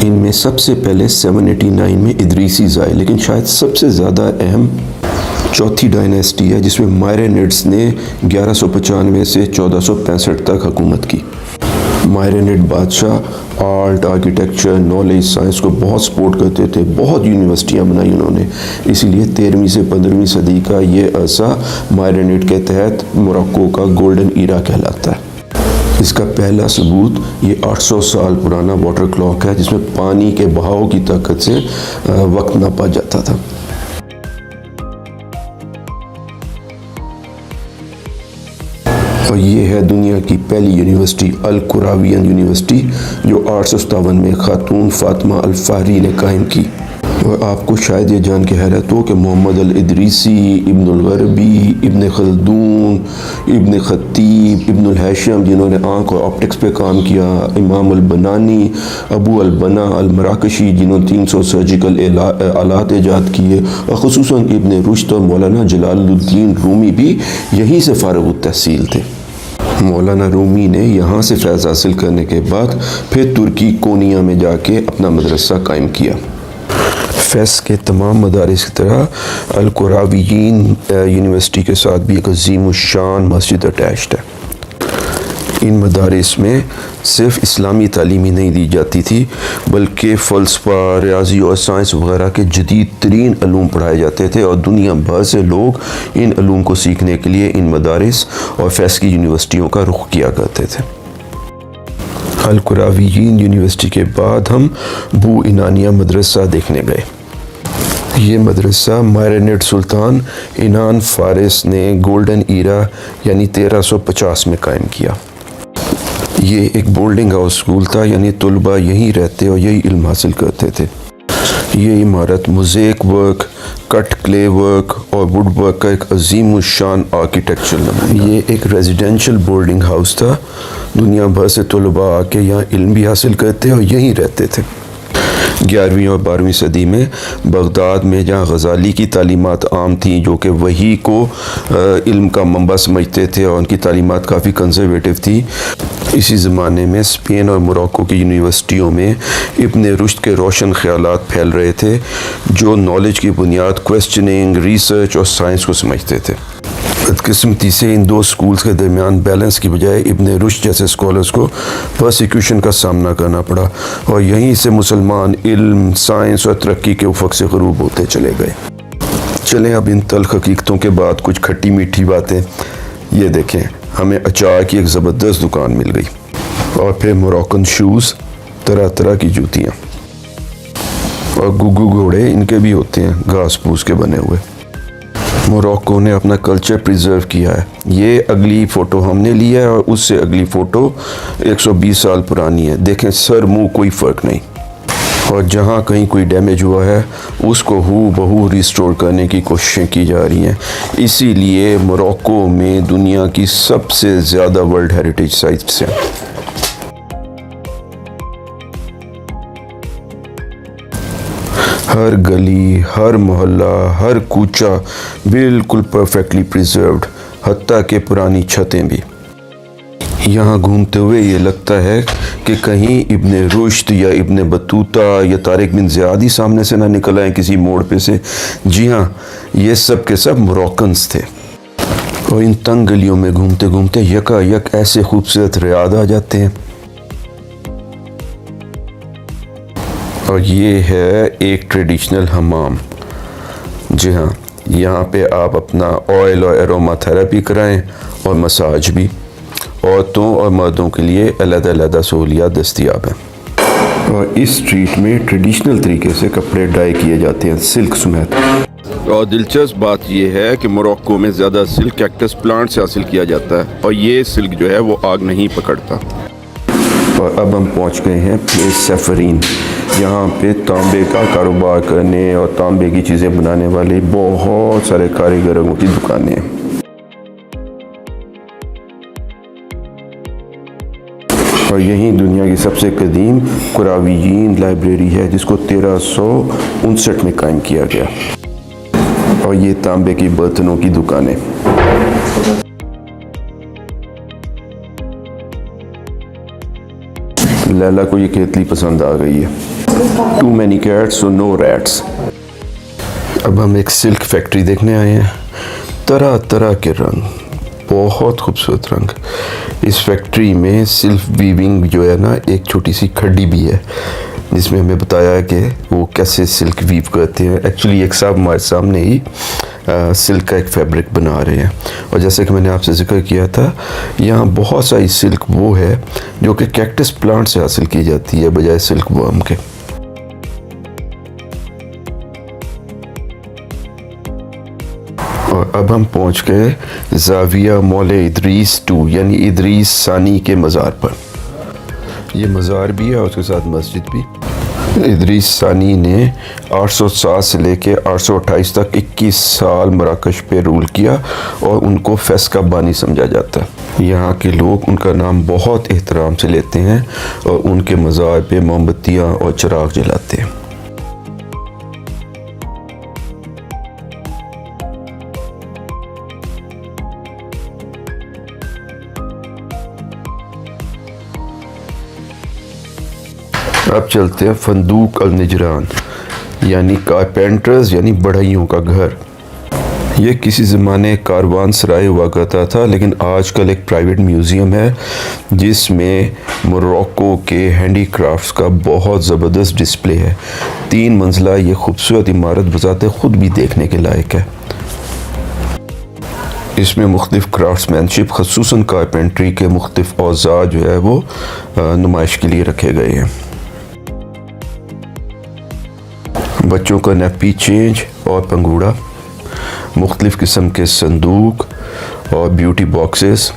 इनमें सबसे पहले 789 में इदरीसीज़ आए, लेकिन शायद सबसे ज़्यादा अहम चौथी डायनेस्टी है जिसमें मायरेनिड्स ने 1195 से 1465 तक हुकूमत की। मायरेनिड बादशाह आर्ट, आर्किटेक्चर, नॉलेज, साइंस को बहुत सपोर्ट करते थे। बहुत यूनिवर्सिटियां बनाई उन्होंने, इसीलिए 13वीं से 15वीं सदी का ये अरसा मायरेनिड के तहत मोरक्को का गोल्डन ईरा कहलाता है। इसका पहला सबूत ये 800 साल पुराना वाटर क्लॉक है जिसमें पानी के बहाव की ताकत से वक्त नापा जाता था। और ये है दुनिया की पहली यूनिवर्सिटी अल कुरावियन यूनिवर्सिटी जो 857 में खातून फातिमा अल फाहरी ने कायम की। और आपको शायद ये जान के हैरत हो कि मोहम्मद अल इदरीसी, इब्न अल गरबी, इब्न खल्दून, इब्न खतीब, इब्न अल हैशम जिन्होंने आँख और ऑप्टिक्स पे काम किया, इमाम अल बनानी, अबू अल बना अल मराकशी जिन्होंने 300 सर्जिकल आलात ईजाद किए, और ख़ुसूसन इब्न रुश्द और मौलाना जलालुद्दीन रूमी भी यहीं से फ़ारिग़ तहसील थे। मौलाना रूमी ने यहाँ से फैज़ हासिल करने के बाद फिर तुर्की कोनिया में जाके अपना मदरसा कायम किया। फैस के तमाम मदारिस की तरह अल कुरावियीन यूनिवर्सिटी के साथ भी एक अजीम शान मस्जिद अटैच्ड है। इन मदारिस में सिर्फ इस्लामी तालीम ही नहीं दी जाती थी, बल्कि फ़लसफ़ा, रियाजी और साइंस वगैरह के जदीद तरीन अलूम पढ़ाए जाते थे, और दुनिया भर से लोग इन अलूम को सीखने के लिए इन मदारिस और फैस की यूनिवर्सिटियों का रुख किया करते थे। अल कुरावियीन यूनिवर्सिटी के बाद हम बू इनानिया मदरसा देखने गए। ये मदरसा मायरेनेट सुल्तान इनान फ़ारिस ने गोल्डन ईरा यानी 1350 में कायम किया। ये एक बोर्डिंग हाउस स्कूल था, यानी तुलबा यहीं रहते और यही इल्म हासिल करते थे। ये इमारत mosaic work, cut clay work और वुड वर्क का एक अजीम शान आर्किटेक्चर नमूना। ये एक रेजिडेंशियल बोर्डिंग हाउस था। दुनिया भर से तुलबा आके यहाँ इल्म भी हासिल करते और यहीं रहते थे। 11वीं और 12वीं सदी में बगदाद में जहाँ गज़ाली की तालीमात आम थी, जो कि वही को इल्म का मंबा समझते थे और उनकी तालीमात काफ़ी कंजर्वेटिव थी, इसी ज़माने में स्पेन और मोरक्को की यूनिवर्सिटियों में इब्न रुश्द के रोशन ख़यालात फैल रहे थे, जो नॉलेज की बुनियाद क्वेश्चनिंग, रिसर्च और साइंस को समझते थे। बदकिस्मती से इन दो स्कूल्स के दरमियान बैलेंस की बजाय इब्न रुश्द जैसे स्कॉलर्स को परसिक्यूशन का सामना करना पड़ा, और यहीं से मुसलमान इल्म, साइंस और तरक्की के उफ़क़ से ग़रूब होते चले गए। चलें अब इन तल्ख़ हकीकतों के बाद कुछ खट्टी मीठी बातें। ये देखें, हमें अचार की एक ज़बरदस्त दुकान मिल गई, और फिर मोरक्कन शूज़, तरह तरह की जूतियाँ, और गुग्गू घोड़े इनके भी होते हैं घास फूस के बने हुए। मोरक्को ने अपना कल्चर प्रिजर्व किया है। ये अगली फ़ोटो हमने ली है और उससे अगली फ़ोटो 120 साल पुरानी है। देखें, सर मुंह कोई फ़र्क नहीं, और जहाँ कहीं कोई डैमेज हुआ है उसको हूबहू रिस्टोर करने की कोशिशें की जा रही हैं। इसीलिए मोरक्को में दुनिया की सबसे ज़्यादा वर्ल्ड हेरिटेज साइट्स हैं। हर गली, हर मोहल्ला, हर कूचा बिल्कुल परफेक्टली प्रिजर्व्ड, हत्ता के पुरानी छतें भी। यहाँ घूमते हुए ये लगता है कि कहीं इब्न रुश्द या इब्न बतूता या तारिक बिन ज़ियाद ही सामने से ना निकल आए किसी मोड़ पे से। जी हाँ, ये सब के सब मोरक्कन्स थे, और इन तंग गलियों में घूमते घूमते यकायक ऐसे खूबसूरत रियाद आ जाते हैं। और ये है एक ट्रेडिशनल हमाम। जी हाँ, यहाँ पे आप अपना ऑयल और एरोमा थेरेपी कराएं और मसाज भी। औरतों और मर्दों के लिए अलग-अलग सहूलियात दस्तयाब हैं। और इस स्ट्रीट में ट्रेडिशनल तरीके से कपड़े डाई किए जाते हैं, सिल्क समेत। और दिलचस्प बात यह है कि मोरक्को में ज़्यादा सिल्क कैक्टस प्लांट से हासिल किया जाता है, और ये सिल्क जो है वो आग नहीं पकड़ता। और अब हम पहुँच गए हैं प्लेस सफरीन। यहाँ पे तांबे का कारोबार करने और तांबे की चीज़ें बनाने वाले बहुत सारे कारीगरों की दुकानें हैं। और यहीं दुनिया की सबसे कदीम कुरावियीन लाइब्रेरी है, जिसको 1359 में कायम किया गया। और ये तांबे की बर्तनों की दुकानें। लैला को ये केतली पसंद आ गई है। Too many cats so no rats. अब हम एक सिल्क फैक्ट्री देखने आए हैं। तरह तरह के रंग, बहुत खूबसूरत रंग। इस फैक्ट्री में सिल्क वीविंग जो है ना, एक छोटी सी खड्डी भी है, जिसमें हमें बताया है कि वो कैसे सिल्क वीव करते हैं। एक्चुअली एक साहब हमारे सामने ही सिल्क का एक फैब्रिक बना रहे हैं। और जैसे कि मैंने आपसे जिक्र किया था, यहाँ बहुत सारी सिल्क वो है जो कि कैक्टस प्लांट से हासिल की जाती है बजाय सिल्क वर्म के। और अब हम पहुँच गए ज़ाविया मौले इदरीस 2 यानी इदरीस सानी के मज़ार पर। ये मज़ार भी है और उसके साथ मस्जिद भी। इदरीस सानी ने 807 से लेके 828 तक 21 साल मराकश पे रूल किया और उनको फेस का बानी समझा जाता है। यहाँ के लोग उनका नाम बहुत एहतराम से लेते हैं और उनके मज़ार पे मोमबत्तियाँ और चिराग जलाते हैं। अब चलते हैं फंदूक अल निजरान यानी कारपेंटर्स यानी बढ़इयों का घर। ये किसी ज़माने कारवान सराय हुआ करता था, लेकिन आजकल एक प्राइवेट म्यूज़ियम है जिसमें मोरक्को के हैंडीक्राफ्ट्स का बहुत ज़बरदस्त डिस्प्ले है। 3 मंजिला ये खूबसूरत इमारत बज़ाते ख़ुद भी देखने के लायक है। इसमें मुख्तलिफ़ क्राफ्ट्समैनशिप ख़ुसूसन कारपेंट्री के मुख्तलिफ़ औज़ार जो है वो नुमाइश के लिए रखे गए हैं। बच्चों का नैपी चेंज और पंगूड़ा, मुख्तलिफ़ किस्म के संदूक और ब्यूटी बॉक्सेस।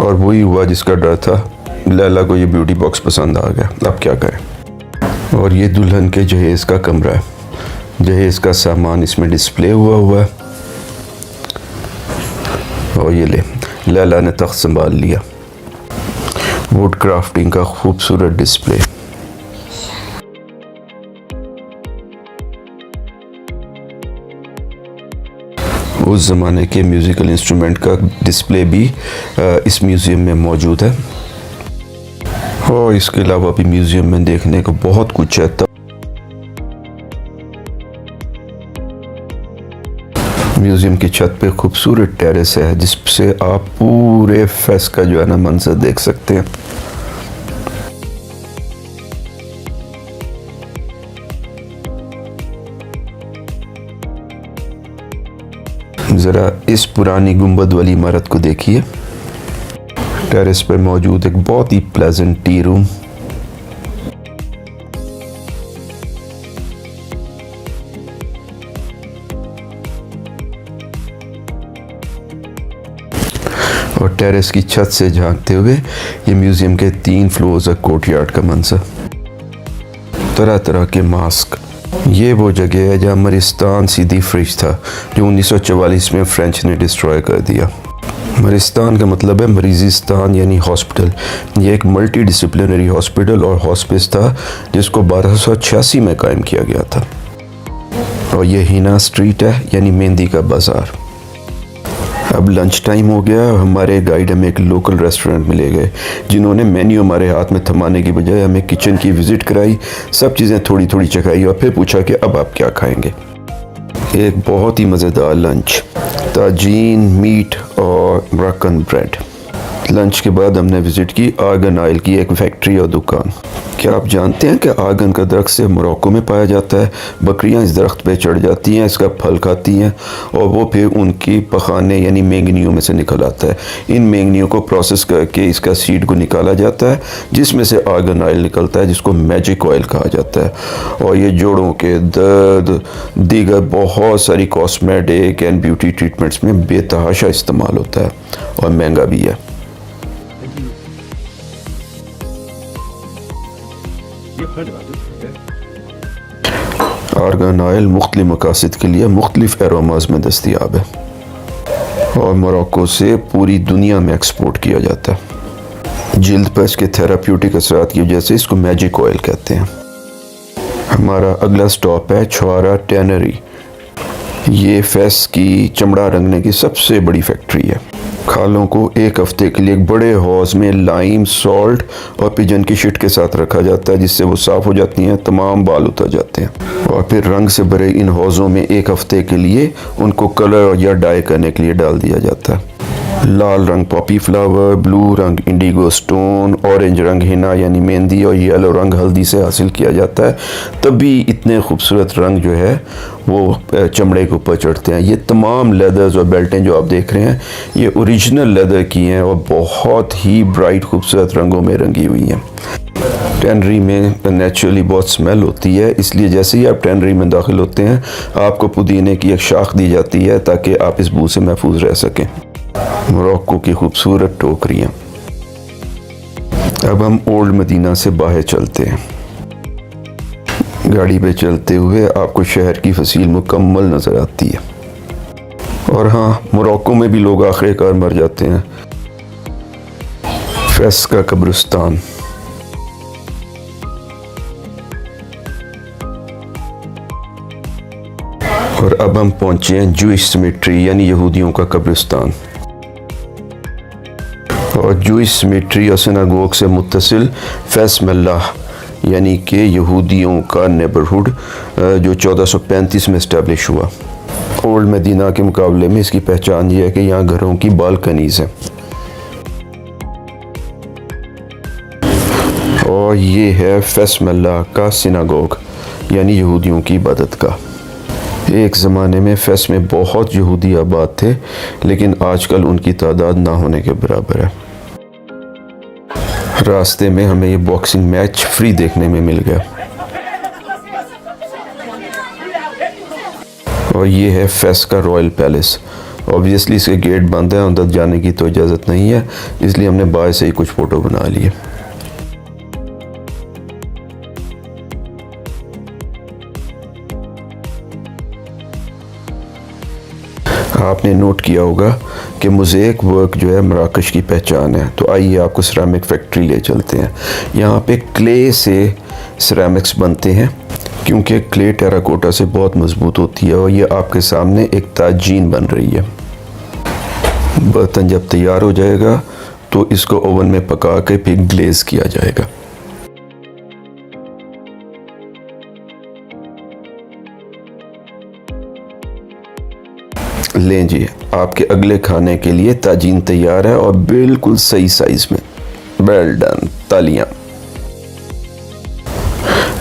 और वही हुआ जिसका डर था, लैला को ये ब्यूटी बॉक्स पसंद आ गया, अब क्या करें। और ये दुल्हन के जहेज़ का कमरा है, जहेज़ का सामान इसमें डिस्प्ले हुआ है। और ये लैला ने तख्त संभाल लिया। वुड क्राफ्टिंग का खूबसूरत डिस्प्ले। उस ज़माने के म्यूज़िकल इंस्ट्रूमेंट का डिस्प्ले भी इस म्यूज़ियम में मौजूद है। और इसके अलावा भी म्यूज़ियम में देखने को बहुत कुछ है। म्यूज़ियम की छत पे खूबसूरत टेरेस है जिससे आप पूरे फेस का जो है ना मंजर देख सकते हैं। ज़रा इस पुरानी गुंबद वाली इमारत को देखिए। टेरेस पर मौजूद एक बहुत ही प्लेजेंट टी रूम। और टेरेस की छत से झांकते हुए ये म्यूज़ियम के 3 फ्लोर्स और कोर्टयार्ड का मंजर। तरह तरह के मास्क। ये वो जगह है जहाँ मरिस्तान सीधी फ्रिज था जो 1944 में फ्रेंच ने डिस्ट्रॉय कर दिया। मरिस्तान का मतलब है मरीजिस्तान यानी हॉस्पिटल। ये एक मल्टी डिसिप्लिनरी हॉस्पिटल और हॉस्पिस था जिसको 1286 में कायम किया गया था। और ये हिना स्ट्रीट है यानी मेहंदी का बाज़ार। अब लंच टाइम हो गया। हमारे गाइड हमें एक लोकल रेस्टोरेंट में ले गए जिन्होंने मेन्यू हमारे हाथ में थमाने की बजाय हमें किचन की विज़िट कराई, सब चीज़ें थोड़ी थोड़ी चखाई और फिर पूछा कि अब आप क्या खाएंगे। एक बहुत ही मज़ेदार लंच, ताजीन, मीट और मरक्कन ब्रेड। लंच के बाद हमने विज़िट की आर्गन ऑयल की एक फैक्ट्री और दुकान। क्या आप जानते हैं कि आर्गन का दरख्त से मोरक्को में पाया जाता है। बकरियां इस दरख्त पे चढ़ जाती हैं, इसका फल खाती हैं और वो फिर उनकी पखाने यानी मेंगनियों में से निकल आता है। इन मेंगनियों को प्रोसेस करके इसका सीड को निकाला जाता है जिसमें से आर्गन ऑयल निकलता है जिसको मैजिक ऑयल कहा जाता है। और ये जोड़ों के दर्द, दीगर बहुत सारी कॉस्मेटिक एंड ब्यूटी ट्रीटमेंट्स में बेतहाशा इस्तेमाल होता है और महंगा भी है। आर्गन ऑयल मुख्तलिफ मकासद के लिए मुख्तलिफ एरोमाज में दस्तयाब है और मोरक्को से पूरी दुनिया में एक्सपोर्ट किया जाता है। जिल्द पर इसके थेराप्यूटिक असरात की वजह से इसको मैजिक ऑयल कहते हैं। हमारा अगला स्टॉप है छुआरा टैनरी। ये फेस की चमड़ा रंगने की सबसे बड़ी फैक्ट्री है। खालों को एक हफ्ते के लिए एक बड़े हौज में लाइम, सॉल्ट और पिजन की शिट के साथ रखा जाता है जिससे वो साफ़ हो जाती हैं, तमाम बाल उतर जाते हैं। और फिर रंग से भरे इन हौज़ों में एक हफ्ते के लिए उनको कलर या डाई करने के लिए डाल दिया जाता है। लाल रंग पॉपी फ्लावर, ब्लू रंग इंडिगो स्टोन, ऑरेंज रंग हिना यानी मेहंदी और येलो रंग हल्दी से हासिल किया जाता है। तभी इतने खूबसूरत रंग जो है वो चमड़े के ऊपर चढ़ते हैं। ये तमाम लेदर्स और बेल्टें जो आप देख रहे हैं ये ओरिजिनल लेदर की हैं और बहुत ही ब्राइट खूबसूरत रंगों में रंगी हुई हैं। टैनरी में नेचुरली बहुत स्मेल होती है, इसलिए जैसे ही आप टैनरी में दाखिल होते हैं आपको पुदीने की एक शाख दी जाती है ताकि आप इस बू से महफूज रह सकें। मोरक्को की खूबसूरत टोकरियाँ। अब हम ओल्ड मदीना से बाहर चलते हैं। गाड़ी पे चलते हुए आपको शहर की फसील मुकम्मल नज़र आती है। और हाँ, मोरक्को में भी लोग आखिरकार मर जाते हैं। फेस का कब्रिस्तान। और अब हम पहुंचे हैं जूइश सिमेट्री यानी यहूदियों का कब्रिस्तान। और जूइश सिमेट्री और सिनागोग से मुत्तसिल फेस मल्लाह यानी कि यहूदियों का नेबरहुड जो 1435 में इस्टेब्लिश हुआ। ओल्ड मदीना के मुकाबले में इसकी पहचान ये है कि यहाँ घरों की बालकनीज हैं। और ये है फेस मल्लाह का सिनागोग यानी यहूदियों की इबादत का। एक ज़माने में फेस में बहुत यहूदी आबाद थे, लेकिन आजकल उनकी तादाद ना होने के बराबर है। रास्ते में हमें ये बॉक्सिंग मैच फ्री देखने में मिल गया। और ये है फेस का रॉयल पैलेस। ऑब्वियसली इसके गेट बंद है, अंदर जाने की तो इजाज़त नहीं है, इसलिए हमने बाहर से ही कुछ फ़ोटो बना लिए। आपने नोट किया होगा कि मोज़ेक वर्क जो है मराकश की पहचान है। तो आइए आपको सिरेमिक फैक्ट्री ले चलते हैं। यहाँ पे क्ले से सिरेमिक्स बनते हैं, क्योंकि क्ले टेराकोटा से बहुत मजबूत होती है। और ये आपके सामने एक ताजीन बन रही है। बर्तन जब तैयार हो जाएगा तो इसको ओवन में पका के फिर ग्लेज किया जाएगा। लें जी, आपके अगले खाने के लिए ताजीन तैयार है और बिल्कुल सही साइज में। वेल डन, तालियां।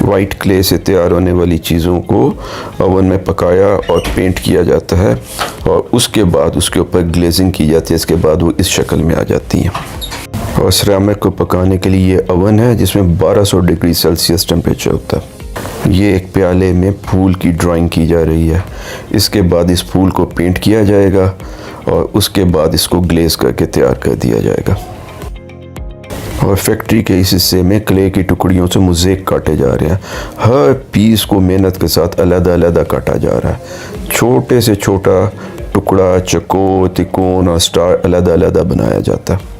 वाइट क्ले से तैयार होने वाली चीज़ों को ओवन में पकाया और पेंट किया जाता है और उसके बाद उसके ऊपर ग्लेजिंग की जाती है। इसके बाद वो इस शक्ल में आ जाती हैं। और सिरेमिक को पकाने के लिए ये ओवन है जिसमें 1200 डिग्री सेल्सियस टेम्परेचर होता है। ये एक प्याले में फूल की ड्राइंग की जा रही है। इसके बाद इस फूल को पेंट किया जाएगा और उसके बाद इसको ग्लेज करके तैयार कर दिया जाएगा। और फैक्ट्री के इस हिस्से में क्ले की टुकड़ियों से मोज़ेक काटे जा रहे हैं। हर पीस को मेहनत के साथ अलग-अलग काटा जा रहा है। छोटे से छोटा टुकड़ा, चकोर, तिकोन और स्टार अलग-अलग बनाया जाता है।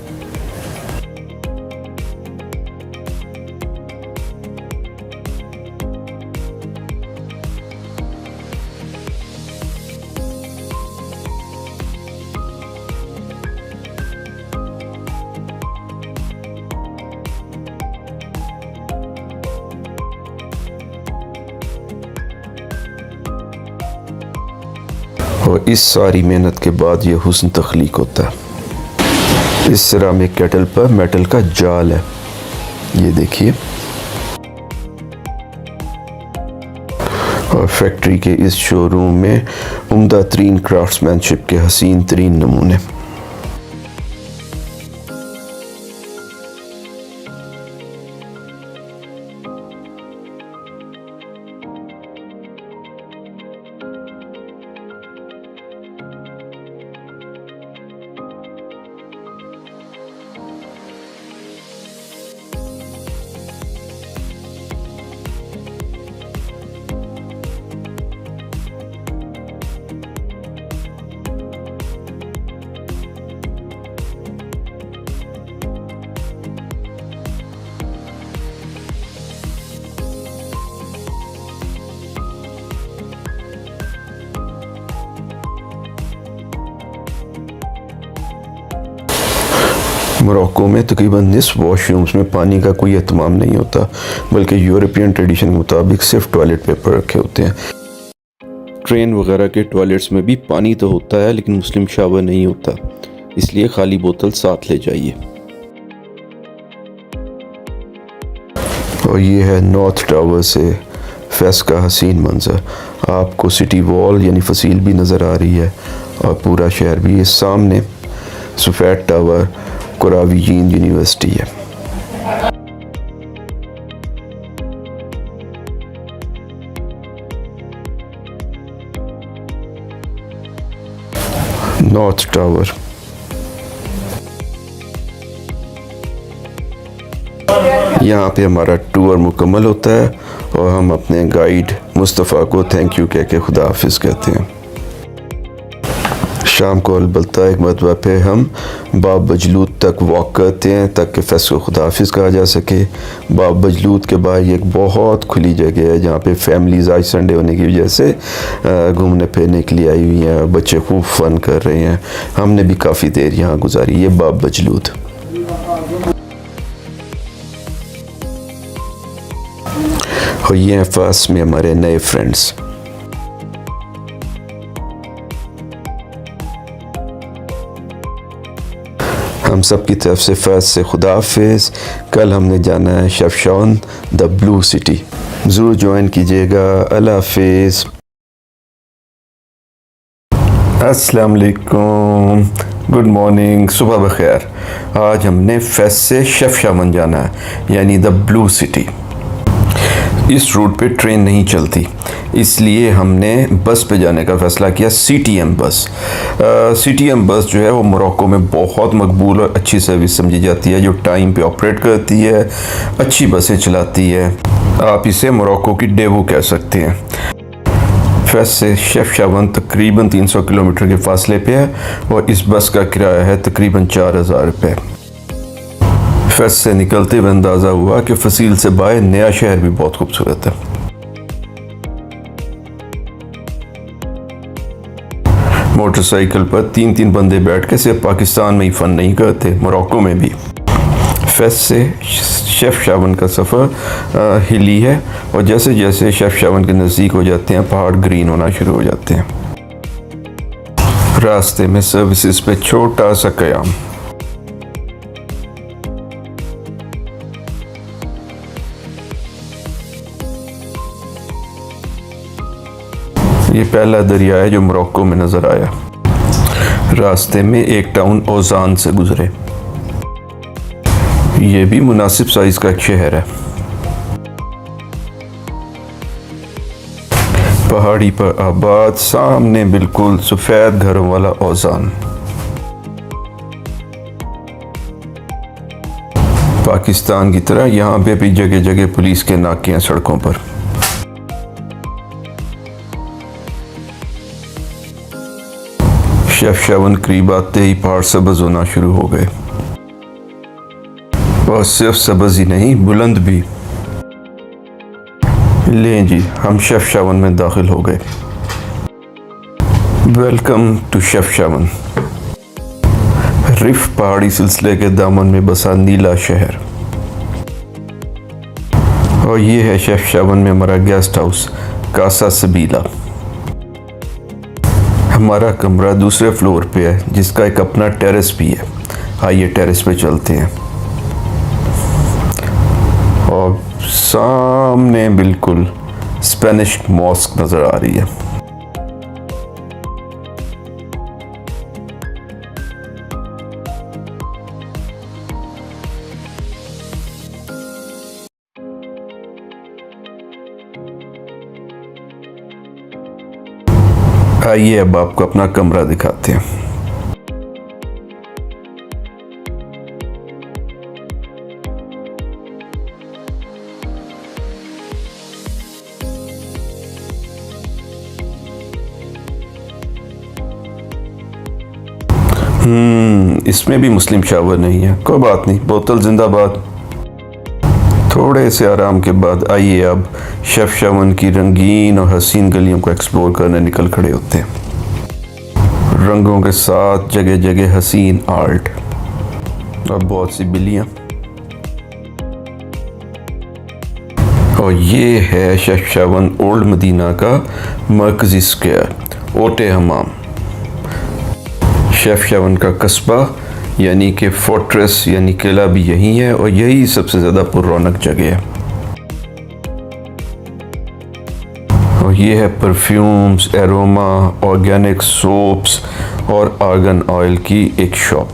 और इस सारी मेहनत के बाद ये हुस्न तख्लीक होता है। इस सिरेमिक केटल पर मेटल का जाल है, ये देखिए। और फैक्ट्री के इस शोरूम में उम्दा तरीन क्राफ्ट्समैनशिप के हसीन तरीन नमूने। मोरक्को में तकरीबन निस्फ वॉशरूम्स में पानी का कोई एहतमाम नहीं होता, बल्कि यूरोपियन ट्रेडिशन के मुताबिक सिर्फ टॉयलेट पेपर रखे होते हैं। ट्रेन वगैरह के टॉयलेट्स में भी पानी तो होता है, लेकिन मुस्लिम शावर नहीं होता, इसलिए खाली बोतल साथ ले जाइए। और ये है नॉर्थ टावर से फेस का हसीन मंजर। आपको सिटी वॉल यानी फसील भी नज़र आ रही है और पूरा शहर भी। इस सामने सफ़ेद टावर कुरावीयीन यूनिवर्सिटी है। नॉर्थ टावर यहाँ पे हमारा टूर मुकम्मल होता है और हम अपने गाइड मुस्तफ़ा को थैंक यू कह के खुदा हाफिज़ कहते हैं। शाम को अलबत्ता एक मरतबा पे हम बाब बजलूद तक वॉक करते हैं ताकि फेस्ट को खुदा हाफिज़ कहा जा सके। बाब बजलूद के बाद एक बहुत खुली जगह है जहाँ पे फैमिलीज़ आज संडे होने की वजह से घूमने फिरने के लिए आई हुई हैं, बच्चे खूब फ़न कर रहे हैं। हमने भी काफ़ी देर यहाँ गुजारी। ये बाब बजलूद। और ये हैं फर्स्ट में हमारे नए फ्रेंड्स। हम सब की तरफ से फर्स्ट से खुदा हाफिज़। कल हमने जाना है शेफशावन द ब्लू सिटी, ज़रूर ज्वाइन कीजिएगा। अल्लाह हाफिज़। अस्सलाम वालेकुम, गुड मॉर्निंग, सुबह बखैर। आज हमने फेस्ट से शेफशावन जाना है यानी द ब्लू सिटी। इस रूट पे ट्रेन नहीं चलती, इसलिए हमने बस पे जाने का फ़ैसला किया। CTM बस। CTM बस जो है वो मोरक्को में बहुत मकबूल और अच्छी सर्विस समझी जाती है, जो टाइम पे ऑपरेट करती है, अच्छी बसें चलाती है। आप इसे मोरक्को की डेवो कह सकते हैं। फेस्ट से शेफशावन तकरीबन 300 किलोमीटर के फासले पे है और इस बस का किराया है तकरीबन 4000 रुपये। फेस्ट से निकलते हुए अंदाज़ा हुआ कि फसील से बाहर नया शहर भी बहुत खूबसूरत है। मोटरसाइकिल पर 3-3 बंदे बैठ के सिर्फ पाकिस्तान में ही फ़न नहीं करते, मोरक्को में भी। फेस्ट से शेफशावन का सफ़र हिली है और जैसे जैसे शेफशावन के नज़दीक हो जाते हैं पहाड़ ग्रीन होना शुरू हो जाते हैं। रास्ते में सर्विसेज पे छोटा सा क़याम। ये पहला दरिया है जो मोरक्को में नज़र आया। रास्ते में एक टाउन ओजान से गुजरे। ये भी मुनासिब साइज़ का एक शहर है। पहाड़ी पर आबाद, सामने बिल्कुल सफ़ेद घरों वाला ओजान। पाकिस्तान की तरह यहाँ पे भी जगह जगह पुलिस के नाके हैं सड़कों पर। शेफशावन करीब आते ही पहाड़ सब्ज़ होना शुरू हो गए और सिर्फ सब्ज़ ही नहीं, बुलंद भी। लें जी, हम शेफशावन में दाखिल हो गए। Welcome to शेफशावन। रिफ पहाड़ी सिलसिले के दामन में बसा नीला शहर। और ये है शेफशावन में हमारा गेस्ट हाउस कासा सबीला। हमारा कमरा दूसरे फ्लोर पे है जिसका एक अपना टेरेस भी है। आइए टेरेस पे चलते हैं। और सामने बिल्कुल स्पेनिश मॉस्क नज़र आ रही है। आइए अब आपको अपना कमरा दिखाते हैं। इसमें भी मुस्लिम शावर नहीं है, कोई बात नहीं, बोतल जिंदाबाद। थोड़े से आराम के बाद आइए अब शेफशावन की रंगीन और हसीन गलियों को एक्सप्लोर करने निकल खड़े होते हैं। रंगों के साथ जगह जगह हसीन आर्ट और बहुत सी बिल्लियाँ। और ये है शेफशावन ओल्ड मदीना का मरकजी स्क्वायर, ओटे हमाम। शेफशावन का कस्बा यानी कि फोर्ट्रेस यानी किला भी यही है और यही सबसे ज़्यादा पुररौनक जगह है। और ये है परफ्यूम्स, एरोमा, ऑर्गेनिक सोप्स और आर्गन ऑयल की एक शॉप।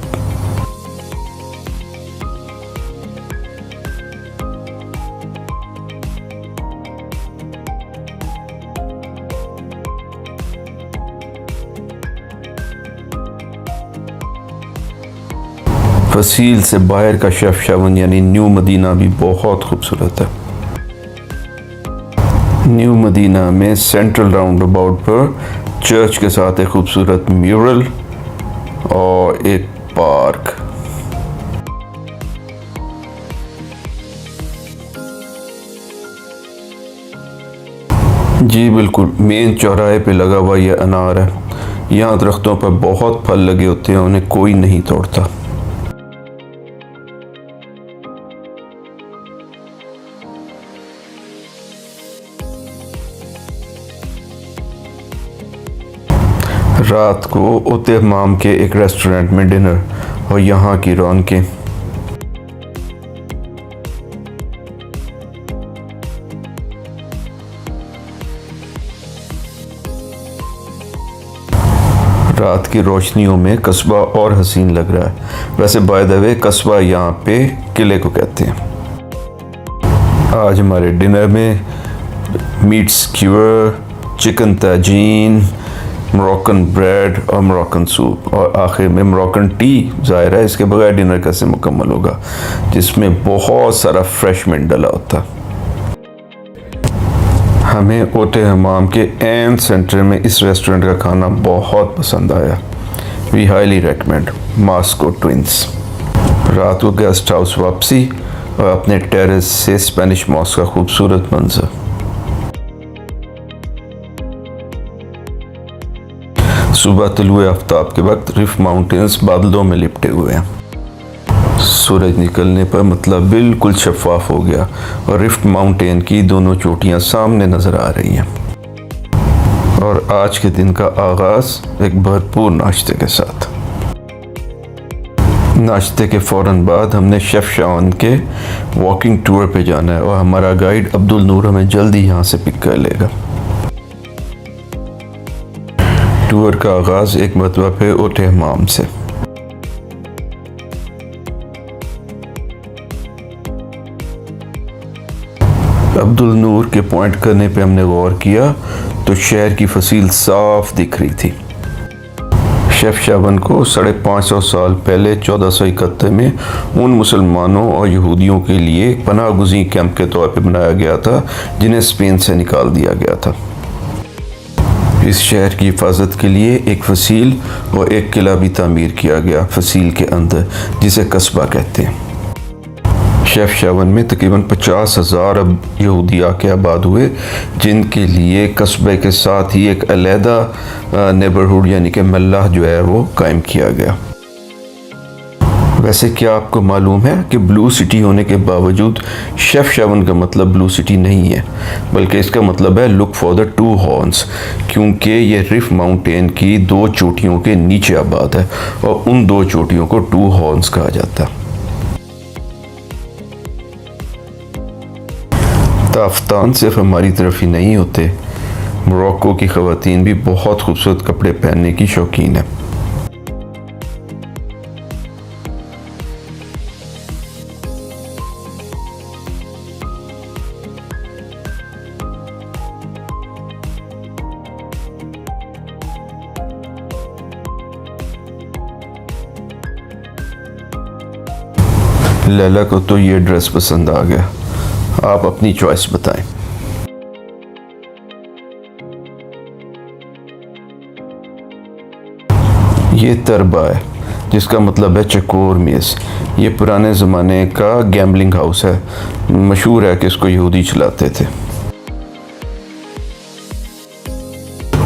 फसील से बाहर का शेफ शावन यानी न्यू मदीना भी बहुत खूबसूरत है। न्यू मदीना में सेंट्रल राउंड अबाउट पर चर्च के साथ एक खूबसूरत म्यूरल और एक पार्क। जी बिल्कुल, मेन चौराहे पे लगा हुआ यह अनार है। यहाँ दरख्तों पर बहुत फल लगे होते हैं, उन्हें कोई नहीं तोड़ता। रात को उतमाम के एक रेस्टोरेंट में डिनर और यहाँ की रौनकें। रात की रोशनियों में कस्बा और हसीन लग रहा है। वैसे बाय द वे कस्बा यहाँ पे किले को कहते हैं। आज हमारे डिनर में meet square, chicken ताजीन, Moroccan bread और मोरक्कन सूप और आखिर में मोरक्कन टी। ज़ाहिर है इसके बगैर डिनर कैसे मुकम्मल होगा, जिसमें बहुत सारा फ्रेश मिंट डला होता। हमें ओटे हमाम के एन सेंटर में इस रेस्टोरेंट का खाना बहुत पसंद आया। We highly recommend Moscow twins. रात को गेस्ट हाउस वापसी और अपने टेरेस से स्पेनिश मॉस्क का खूबसूरत मंजर। सुबह तलुए आफ्ताब के वक्त रिफ माउंटेन्स बादलों में लिपटे हुए हैं। सूरज निकलने पर मतलब बिल्कुल शफाफ हो गया और रिफ्ट माउंटेन की दोनों चोटियां सामने नजर आ रही हैं। और आज के दिन का आगाज एक भरपूर नाश्ते के साथ। नाश्ते के फौरन बाद हमने शेफ शावन के वॉकिंग टूर पे जाना है और हमारा गाइड अब्दुल नूर हमें जल्दी यहाँ से पिक कर लेगा। टूर का आगाज एक मरतबा फिर ओटे हमाम से। अब्दुल नूर के पॉइंट करने पे हमने गौर किया तो शहर की फसील साफ दिख रही थी। शेफ शावन को 550 साल पहले 1471 में उन मुसलमानों और यहूदियों के लिए पनाह गुज़ीर कैंप के तौर पे बनाया गया था जिन्हें स्पेन से निकाल दिया गया था। इस शहर की हिफाजत के लिए एक फसील और एक किला भी तामीर किया गया फसील के अंदर, जिसे कस्बा कहते हैं। शेफ शावन में तकरीबन 50,000 अब यहूदी आके आबाद हुए, जिनके लिए कस्बे के साथ ही एक अलहदा नेबरहुड यानी कि मल्लाह जो है वो कायम किया गया। वैसे क्या आपको मालूम है कि ब्लू सिटी होने के बावजूद शेफ शावन का मतलब ब्लू सिटी नहीं है, बल्कि इसका मतलब है look for the two horns, क्योंकि ये रिफ माउंटेन की दो चोटियों के नीचे आबाद है और उन दो चोटियों को टू हॉर्न्स कहा जाता है। ताफ्तान सिर्फ हमारी तरफ ही नहीं होते, मोरक्को की ख़वातीन भी बहुत खूबसूरत कपड़े पहनने की शौकीन है। लैला को तो ये ड्रेस पसंद आ गया, आप अपनी चॉइस बताएं। ये तरबा है, जिसका मतलब है चकोर मेज़। ये पुराने ज़माने का गैम्बलिंग हाउस है, मशहूर है कि इसको यहूदी चलाते थे।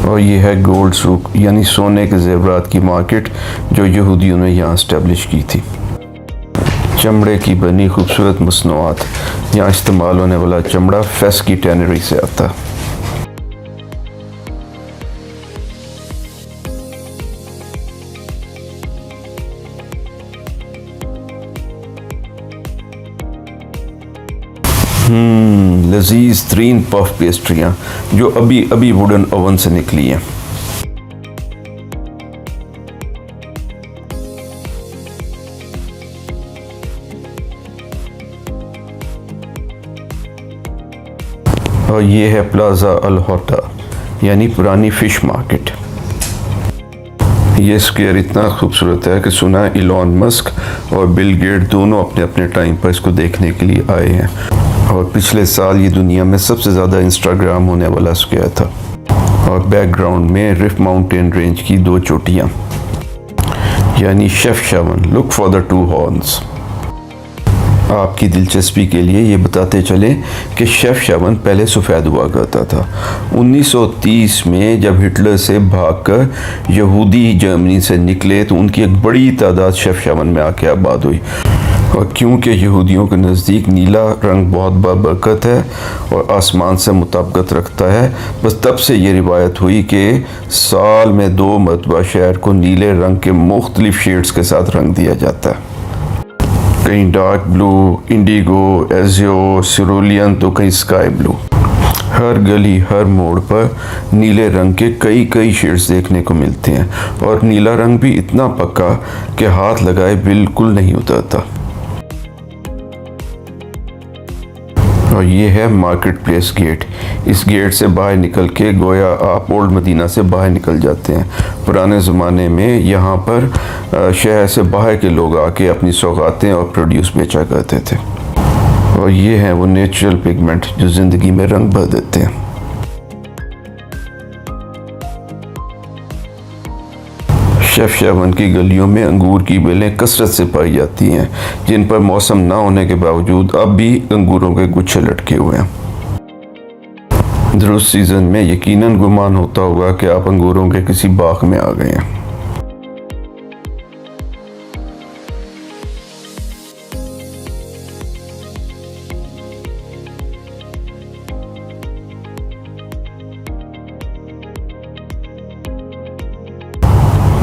और ये है गोल्ड सूक यानी सोने के जेवरात की मार्केट, जो यहूदियों ने यहाँ इस्टेब्लिश की थी। चमड़े की बनी खूबसूरत मसनूआत, यहाँ इस्तेमाल होने वाला चमड़ा फेस की टैनरी से आता। लजीज तरीन पफ पेस्ट्रियाँ जो अभी अभी वुडन ओवन से निकली हैं। और ये है प्लाजा अल होटा यानी पुरानी फ़िश मार्केट। ये स्क्वायर इतना खूबसूरत है कि सुना है इलॉन मस्क और बिल गेट दोनों अपने अपने टाइम पर इसको देखने के लिए आए हैं। और पिछले साल ये दुनिया में सबसे ज़्यादा इंस्टाग्राम होने वाला स्क्वायर था। और बैकग्राउंड में रिफ माउंटेन रेंज की 2 चोटियाँ, यानी शेफशावन, लुक फॉर द 2 हॉर्न्स। आपकी दिलचस्पी के लिए ये बताते चलें कि शेफशावन पहले सफ़ेद हुआ करता था। 1930 में जब हिटलर से भागकर यहूदी जर्मनी से निकले तो उनकी एक बड़ी तादाद शेफशावन में आके आबाद हुई। और क्योंकि यहूदियों के नज़दीक नीला रंग बहुत बरकत है और आसमान से मुताबिकत रखता है, बस तब से ये रिवायत हुई कि साल में 2 मरतबा शहर को नीले रंग के मुख्तलिफ शेड्स के साथ रंग दिया जाता है। कहीं डार्क ब्लू, इंडिगो, एजियो, सिरोलियन तो कहीं स्काई ब्लू। हर गली, हर मोड़ पर नीले रंग के कई कई शेड्स देखने को मिलते हैं और नीला रंग भी इतना पक्का कि हाथ लगाए बिल्कुल नहीं उतरता। और ये है मार्केट प्लेस गेट। इस गेट से बाहर निकल के गोया आप ओल्ड मदीना से बाहर निकल जाते हैं। पुराने ज़माने में यहाँ पर शहर से बाहर के लोग आके अपनी सौगातें और प्रोड्यूस बेचा करते थे। और ये हैं वो नेचुरल पिगमेंट जो ज़िंदगी में रंग भर देते हैं। शेफशावन की गलियों में अंगूर की बेलें कसरत से पाई जाती हैं, जिन पर मौसम ना होने के बावजूद अब भी अंगूरों के गुच्छे लटके हुए हैं। दुरुस्त सीज़न में यकीनन गुमान होता होगा कि आप अंगूरों के किसी बाग में आ गए हैं।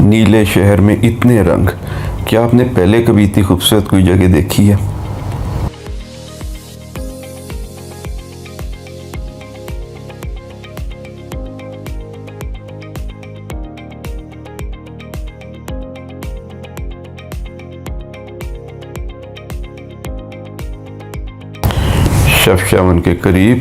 नीले शहर में इतने रंग, क्या आपने पहले कभी इतनी खूबसूरत कोई जगह देखी है? शेफशावन के करीब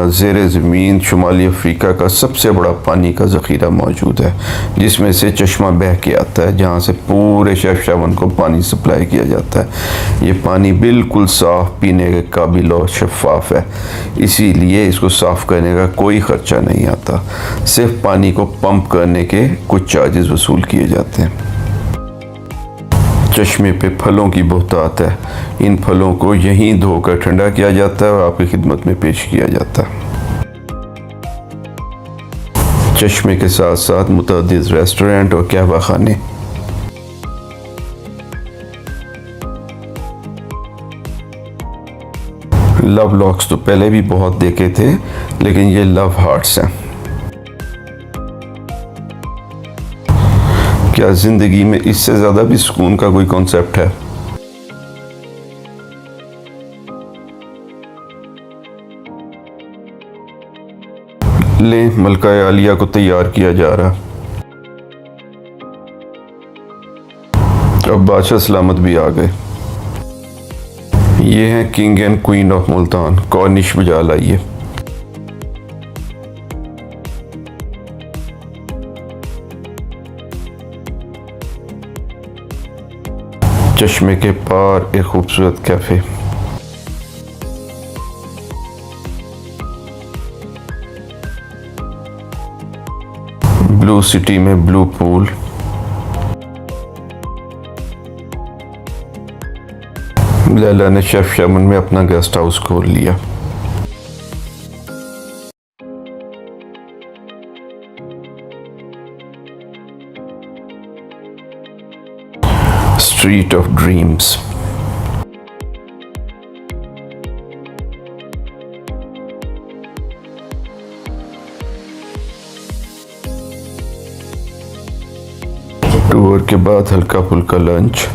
ज़ेरे ज़मीन शुमाली अफ्रीका का सबसे बड़ा पानी का ज़ख़ीरा मौजूद है, जिसमें से चश्मा बह के आता है, जहाँ से पूरे शेफशावन को पानी सप्लाई किया जाता है। ये पानी बिल्कुल साफ़, पीने के काबिल और शफाफ है, इसीलिए इसको साफ़ करने का कोई ख़र्चा नहीं आता। सिर्फ पानी को पंप करने के कुछ चार्जेस वसूल किए जाते हैं। चश्मे पे फलों की बहुतात है। इन फलों को यहीं धोकर ठंडा किया जाता है और आपकी खिदमत में पेश किया जाता है। चश्मे के साथ साथ मुतअद्दिद रेस्टोरेंट और कहवा खाने। लव लॉक्स तो पहले भी बहुत देखे थे, लेकिन ये लव हार्ट्स हैं। क्या ज़िंदगी में इससे ज़्यादा भी सुकून का कोई कॉन्सेप्ट है? ले मलका आलिया को तैयार किया जा रहा। अब बादशाह सलामत भी आ गए। ये हैं king and queen of Multan, Cornish बजा लाइए। चश्मे के पार एक खूबसूरत कैफे। ब्लू सिटी में ब्लू पूल। लैला ने शेफशावन में अपना गेस्ट हाउस खोल लिया। Street of dreams. टूर के बाद हल्का फुल्का लंच।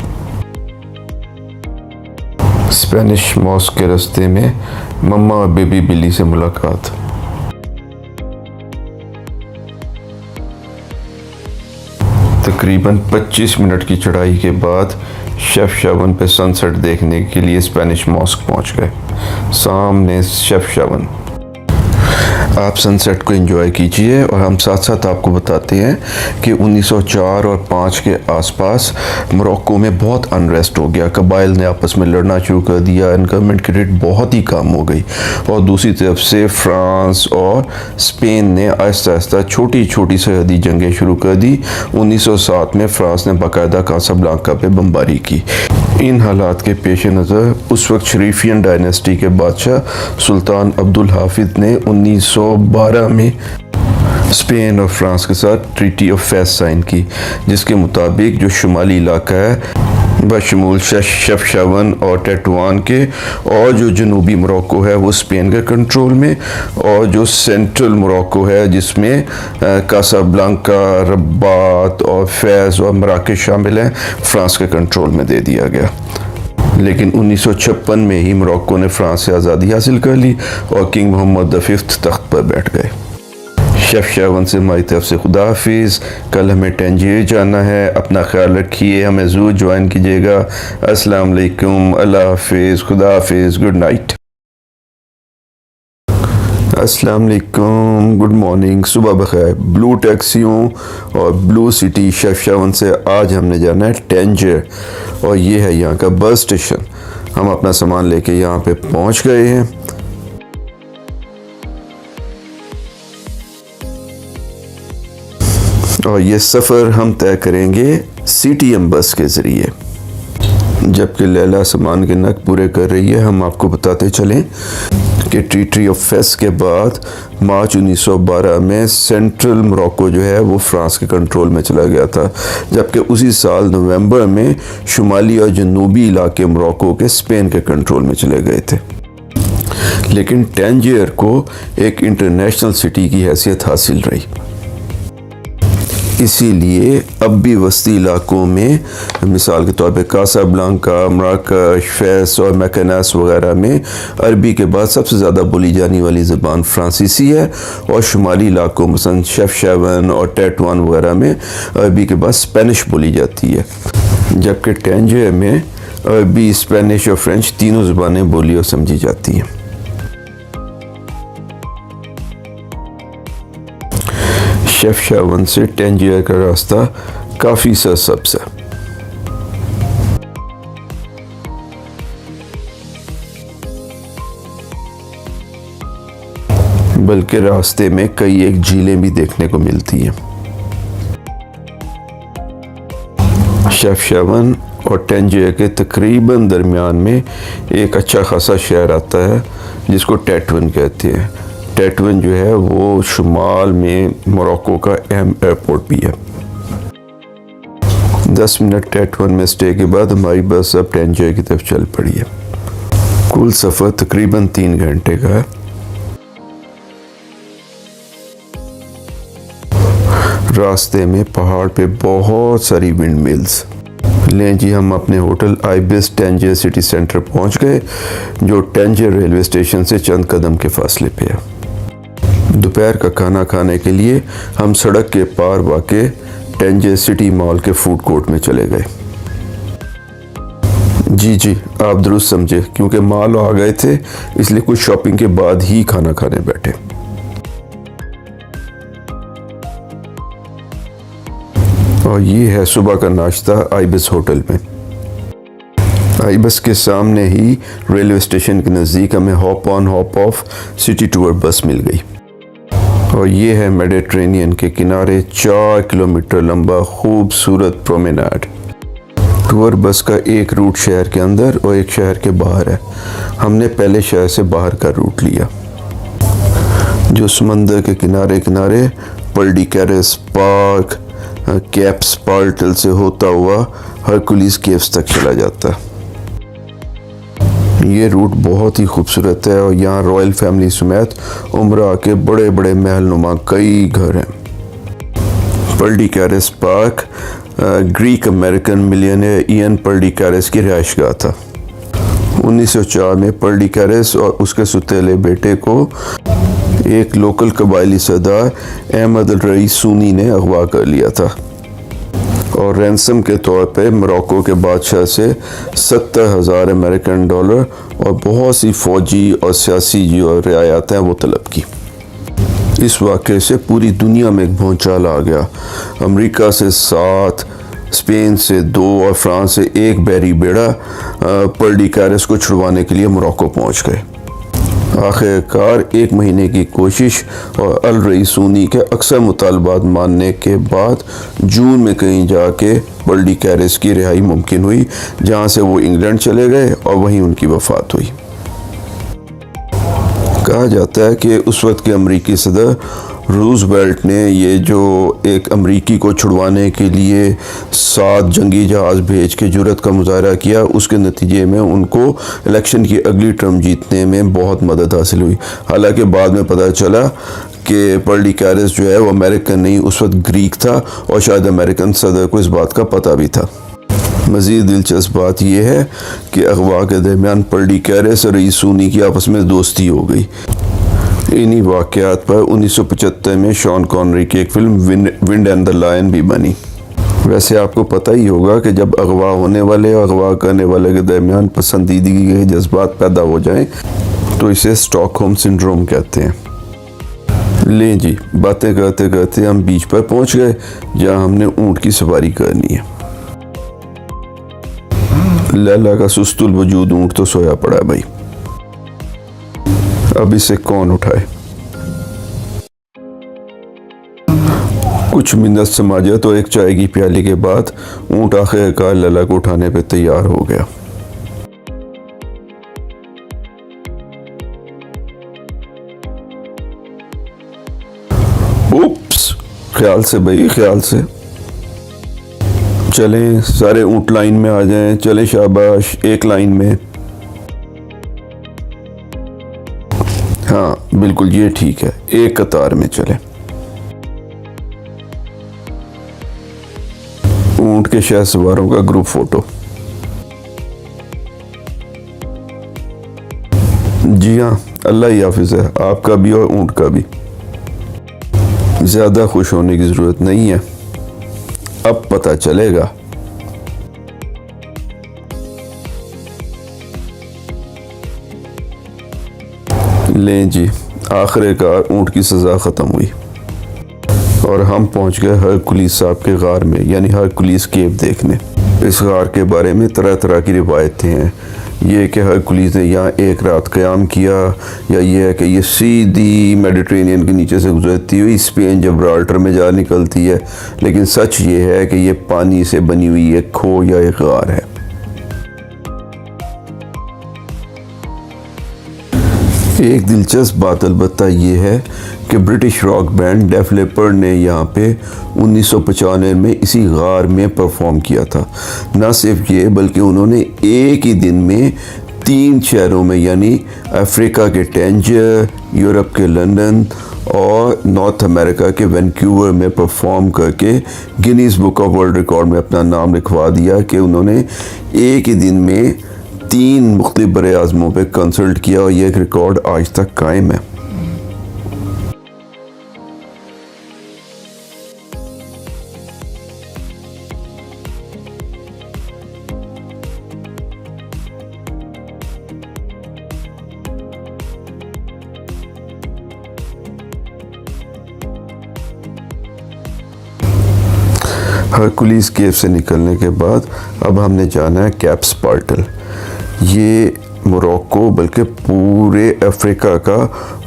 स्पेनिश मॉस्क के रास्ते में मम्मा और बेबी बिल्ली से मुलाकात। तकरीबन 25 मिनट की चढ़ाई के बाद शेफशावन पे सनसेट देखने के लिए स्पेनिश मॉस्क पहुंच गए। सामने शेफशावन। आप सनसेट को एंजॉय कीजिए और हम साथ साथ आपको बताते हैं कि 1904 और 5 के आसपास मोरक्को में बहुत अनरेस्ट हो गया। कबाइल ने आपस में लड़ना शुरू कर दिया, इनकममेंट की रेट बहुत ही कम हो गई और दूसरी तरफ से फ्रांस और स्पेन ने आहिस्ता आहिस्ता छोटी छोटी सरहदी जंगें शुरू कर दी। 1907 में फ्रांस ने बाकायदा कासाब्लांका पे बमबारी की। इन हालात के पेश नज़र उस वक्त शरीफियन डायनेस्टी के बादशाह सुल्तान अब्दुल हाफिज ने 1912 में स्पेन और फ्रांस के साथ ट्रीटी ऑफ फेस साइन की, जिसके मुताबिक जो शुमाली इलाका है बशमूल शेफशावन और टेटुआन के, और जो जनूबी मोरक्को है वो स्पेन के कंट्रोल में, और जो सेंट्रल मोरक्को है जिसमें कासाब्लांका, रब्बात और फैज़ और मराकेश शामिल हैं, फ्रांस के कंट्रोल में दे दिया गया। लेकिन 1956 में ही मोरक्को ने फ्रांस से आज़ादी हासिल कर ली और किंग मोहम्मद द फिफ्थ तख्त पर बैठ गए। शेफशावन से हमारी तरफ से खुदा हाफिज़। कल हमें टंजीर जाना है, अपना ख्याल रखिए, हमें ज़रूर ज्वाइन कीजिएगा। अस्सलाम वालेकुम, अल्लाह हाफिज़, खुदा हाफिज़, गुड नाइट। अस्सलाम वालेकुम, गुड मॉर्निंग, सुबह बखैर। ब्लू टैक्सियों और ब्लू सिटी शेफशावन से आज हमने जाना है टंजीर और ये है यहाँ का बस स्टेशन। हम अपना सामान लेके यहाँ पे पहुँच गए हैं। और ये सफ़र हम तय करेंगे CTM बस के ज़रिए। जबकि लैला सामान के नग पूरे कर रही है, हम आपको बताते चलें कि ट्रीटी ऑफ फेस के बाद मार्च 1912 में सेंट्रल मोरक्को जो है वो फ्रांस के कंट्रोल में चला गया था, जबकि उसी साल नवंबर में शुमाली और जनूबी इलाके मोरक्को के स्पेन के कंट्रोल में चले गए थे। लेकिन टंजीर को एक इंटरनेशनल सिटी की हैसियत हासिल रही, इसीलिए अब भी वस्ती इलाकों में, मिसाल के तौर पे कासाब्लांका, मराकश, फैस और मैकनास वगैरह में अरबी के बाद सबसे ज़्यादा बोली जाने वाली ज़बान फ्रांसीसी है, और शुमाली इलाकों मसलन शेफशावन और टेटुआन वगैरह में अरबी के बाद स्पेनिश बोली जाती है। जबकि टंजीर में अरबी, स्पेनिश और फ्रेंच तीनों ज़बानें बोली और समझी जाती हैं। शेफशावन से टंजीर का रास्ता काफ़ी सरसब्ज़ है। बल्कि रास्ते में कई एक झीलें भी देखने को मिलती हैं। शेफशावन और टंजीर के तकरीबन दरमियान में एक अच्छा खासा शहर आता है जिसको टेटुआन कहते हैं। टेटुआन जो है वो शुमाल में मोरक्को का अहम एयरपोर्ट भी है। 10 मिनट टेटुआन में स्टे के बाद हमारी बस अब टंजीर की तरफ चल पड़ी है। कुल सफ़र तकरीबन 3 घंटे का है। रास्ते में पहाड़ पे बहुत सारी विंड मिल्स। लें जी, हम अपने होटल आइबिस टंजीर सिटी सेंटर पहुंच गए, जो टंजीर रेलवे स्टेशन से चंद कदम के फासले पे है। दोपहर का खाना खाने के लिए हम सड़क के पार वाक़े टंजीर सिटी मॉल के फूड कोर्ट में चले गए। जी, आप दुरुस्त समझे, क्योंकि मॉल आ गए थे इसलिए कुछ शॉपिंग के बाद ही खाना खाने बैठे। और ये है सुबह का नाश्ता आइबिस होटल में। आइबिस के सामने ही रेलवे स्टेशन के नज़दीक हमें hop on hop off city tour bus मिल गई। और ये है मेडिटेरेनियन के किनारे 4 किलोमीटर लंबा खूबसूरत प्रोमेनाड। टूर बस का एक रूट शहर के अंदर और एक शहर के बाहर है। हमने पहले शहर से बाहर का रूट लिया, जो समंदर के किनारे किनारे पल्डिकैरिस पार्क, कैप्स पार्टल से होता हुआ हरकुलिस केव्स तक चला जाता है। ये रूट बहुत ही खूबसूरत है और यहाँ रॉयल फैमिली समेत उम्रा के बड़े बड़े महल नुमा कई घर हैं। Perdicaris park Greek American millionaire Ion Perdicaris की रिहाइशगाह था। 1904 में पल्डिकैरिस और उसके सुतेले बेटे को एक लोकल कबायली सरदार अहमद अल रईस सूनी ने अगवा कर लिया था और रैंसम के तौर पे मोरक्को के बादशाह से 70,000 अमेरिकन डॉलर और बहुत सी फौजी और सियासी जो रियायत हैं वो तलब की। इस वाक़े से पूरी दुनिया में एक भूचाल आ गया। अमेरिका से 7, स्पेन से 2 और फ्रांस से 1 बहरी बेड़ा पर्डिकैरिस को छुड़वाने के लिए मोरक्को पहुंच गए। आखिरकार 1 महीने की कोशिश और अल रईसूनी के अक्सर मुतालबात मानने के बाद जून में कहीं जाके पर्डिकैरिस की रिहाई मुमकिन हुई, जहां से वो इंग्लैंड चले गए और वहीं उनकी वफात हुई। कहा जाता है कि उस वक्त के अमरीकी सदर रूजवेल्ट ने ये जो एक अमरीकी को छुड़वाने के लिए 7 जंगी जहाज़ भेज के जुर्रत का मुजाहरा किया, उसके नतीजे में उनको इलेक्शन की अगली टर्म जीतने में बहुत मदद हासिल हुई। हालांकि बाद में पता चला कि पर्डिकैरिस जो है वो अमेरिकन नहीं, उस वक्त ग्रीक था और शायद अमेरिकन सदर को इस बात का पता भी था। मज़ीद दिलचस्प बात यह है कि अगवा के दरमियान पर्डिकैरिस और रईसूनी की आपस में दोस्ती हो गई। इन्हीं वाक़यात पर 1975 में शॉन कॉनरी की एक film wind and the lion भी बनी। वैसे आपको पता ही होगा कि जब अगवा होने वाले और अगवा करने वाले के दरमियान पसंदीदगी के जज्बात पैदा हो जाएं तो इसे स्टॉकहोम सिंड्रोम कहते हैं। लें जी, बातें करते करते हम बीच पर पहुंच गए जहां हमने ऊँट की सवारी करनी है। लैला का सुस्तुल वजूद ऊँट तो सोया पड़ा है भाई, अब इसे कौन उठाए। कुछ मिन्नत समाजा तो एक चाय की प्याली के बाद ऊँट आखिरकार लैला को उठाने पे तैयार हो गया। उप्स, ख्याल से भाई, ख्याल से। चलें, सारे ऊँट लाइन में आ जाएं। चलें शाबाश, एक लाइन में। हाँ बिल्कुल, ये ठीक है, एक कतार में चले। ऊँट के शह सवारों का ग्रुप फोटो। जी हाँ, अल्लाह ही हाफिज है, आपका भी और ऊँट का भी। ज्यादा खुश होने की जरूरत नहीं है, अब पता चलेगा। लें जी, आखिरकार ऊँट की सज़ा ख़त्म हुई और हम पहुँच गए हरकुलिस साहब के गार में, यानी हरकुलिस केव देखने। इस गार के बारे में तरह तरह की रिवायतें हैं। ये कि हरकुलिस ने यहाँ एक रात क़याम किया, या ये है कि ये सीधी मेडिटेरेनियन के नीचे से गुजरती हुई स्पेन जिब्राल्टर में जा निकलती है। लेकिन सच ये है कि ये पानी से बनी हुई एक खो या एक गार है। एक दिलचस्प बात अलबत्ता ये है कि British rock band Def Leppard ने यहाँ पे 1995 में इसी गार में परफॉर्म किया था। न सिर्फ ये, बल्कि उन्होंने एक ही दिन में 3 शहरों में, यानी अफ्रीका के टैंजर, यूरोप के लंदन और नॉर्थ अमेरिका के वैंकूवर में परफॉर्म करके Guinness book of world record में अपना नाम लिखवा दिया कि उन्होंने एक ही दिन में 3 मुख्तलिफ बड़े आज़मों पे कंसल्ट किया और ये एक रिकॉर्ड आज तक कायम है। हरकुलिस केव से निकलने के बाद अब हमने जाना है कैप स्पार्टल। ये मोरक्को बल्कि पूरे अफ्रीका का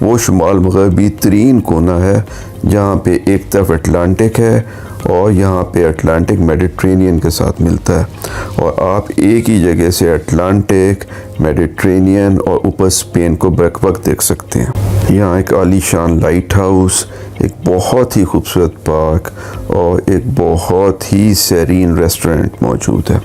वो शुमाल मगरबी तरीन कोना है जहाँ पे एक तरफ अटलांटिक है और यहाँ पे अटलांटिक मेडिटेरेनियन के साथ मिलता है। और आप एक ही जगह से अटलांटिक, मेडिटेरेनियन और ऊपर स्पेन को बरवक्त देख सकते हैं। यहाँ एक आलीशान लाइट हाउस, एक बहुत ही खूबसूरत पार्क और एक बहुत ही सेरीन रेस्टोरेंट मौजूद है।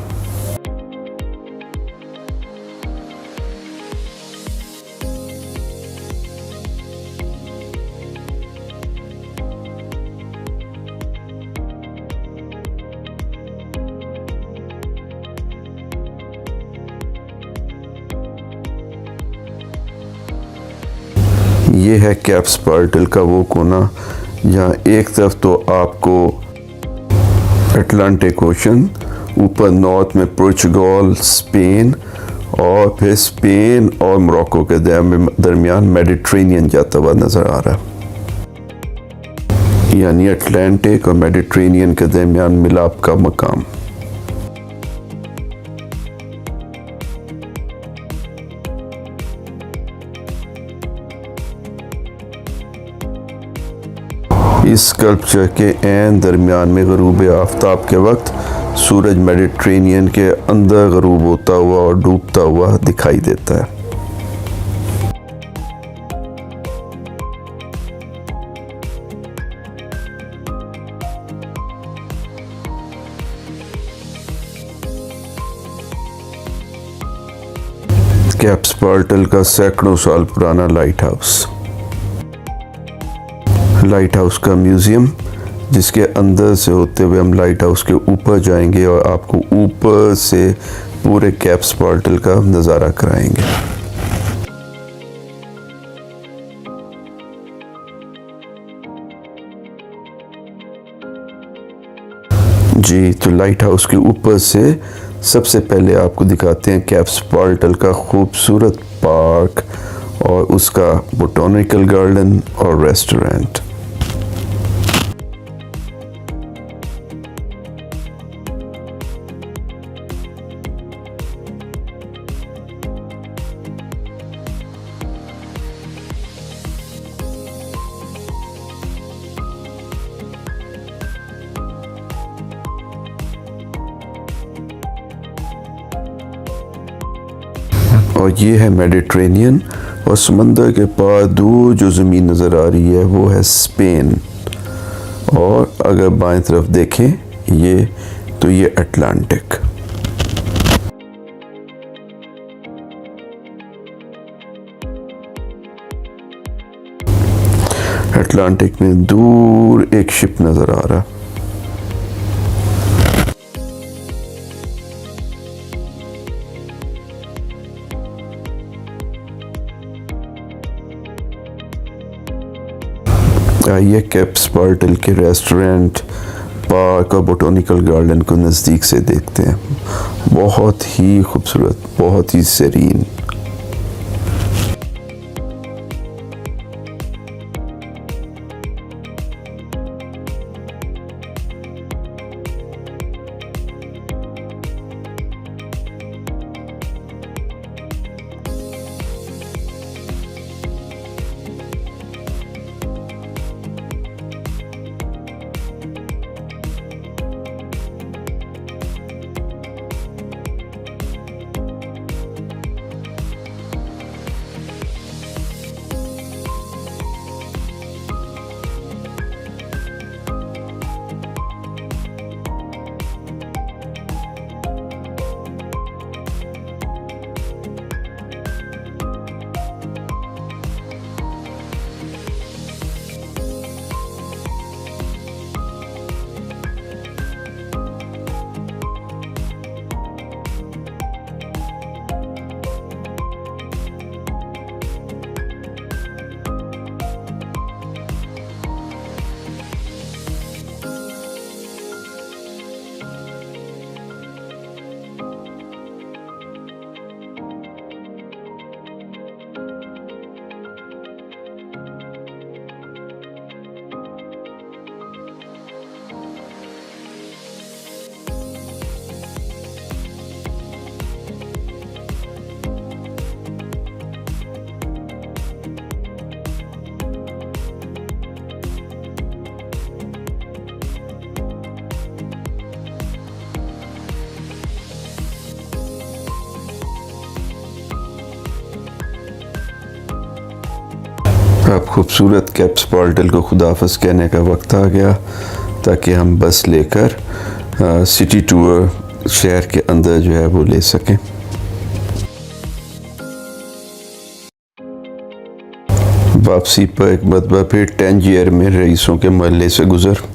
ये है कैप स्पार्टल का वो कोना जहाँ एक तरफ तो आपको अटलांटिक ओशन, ऊपर नॉर्थ में पुर्तगाल, स्पेन और फिर स्पेन और मोरक्को के दरमियान मेडिटेरेनियन जाता हुआ नज़र आ रहा है। यानी अटलांटिक और मेडिटेरेनियन के दरमियान मिलाप का मकाम। इस स्कल्पचर के ऐन दरमियान में ग़रूब आफ्ताब के वक्त सूरज मेडिटेरेनियन के अंदर ग़रूब होता हुआ और डूबता हुआ दिखाई देता है। कैप्सपार्टल का सैकड़ों साल पुराना लाइट हाउस का म्यूज़ियम, जिसके अंदर से होते हुए हम लाइट हाउस के ऊपर जाएंगे और आपको ऊपर से पूरे कैप्सपार्टल का नज़ारा कराएंगे। जी, तो लाइट हाउस के ऊपर से सबसे पहले आपको दिखाते हैं कैप्सपार्टल का खूबसूरत पार्क और उसका बोटॉनिकल गार्डन और रेस्टोरेंट। और ये है मेडिटेरेनियन, और समंदर के पार दूर जो ज़मीन नज़र आ रही है वो है स्पेन, और अगर बाएं तरफ देखें ये अटलांटिक। अटलांटिक में दूर एक शिप नज़र आ रहा। आइए कैप्सपार्टल के रेस्टोरेंट, पार्क और बोटॉनिकल गार्डन को नज़दीक से देखते हैं। बहुत ही खूबसूरत, बहुत ही सेरीन। अब खूबसूरत कैप्सपार्टल को खुदाफिज कहने का वक्त आ गया, ताकि हम बस लेकर सिटी टूर शहर के अंदर जो है वो ले सकें। वापसी पर एक मरतबा फिर टैंजियर में रईसों के महल्ले से गुजर।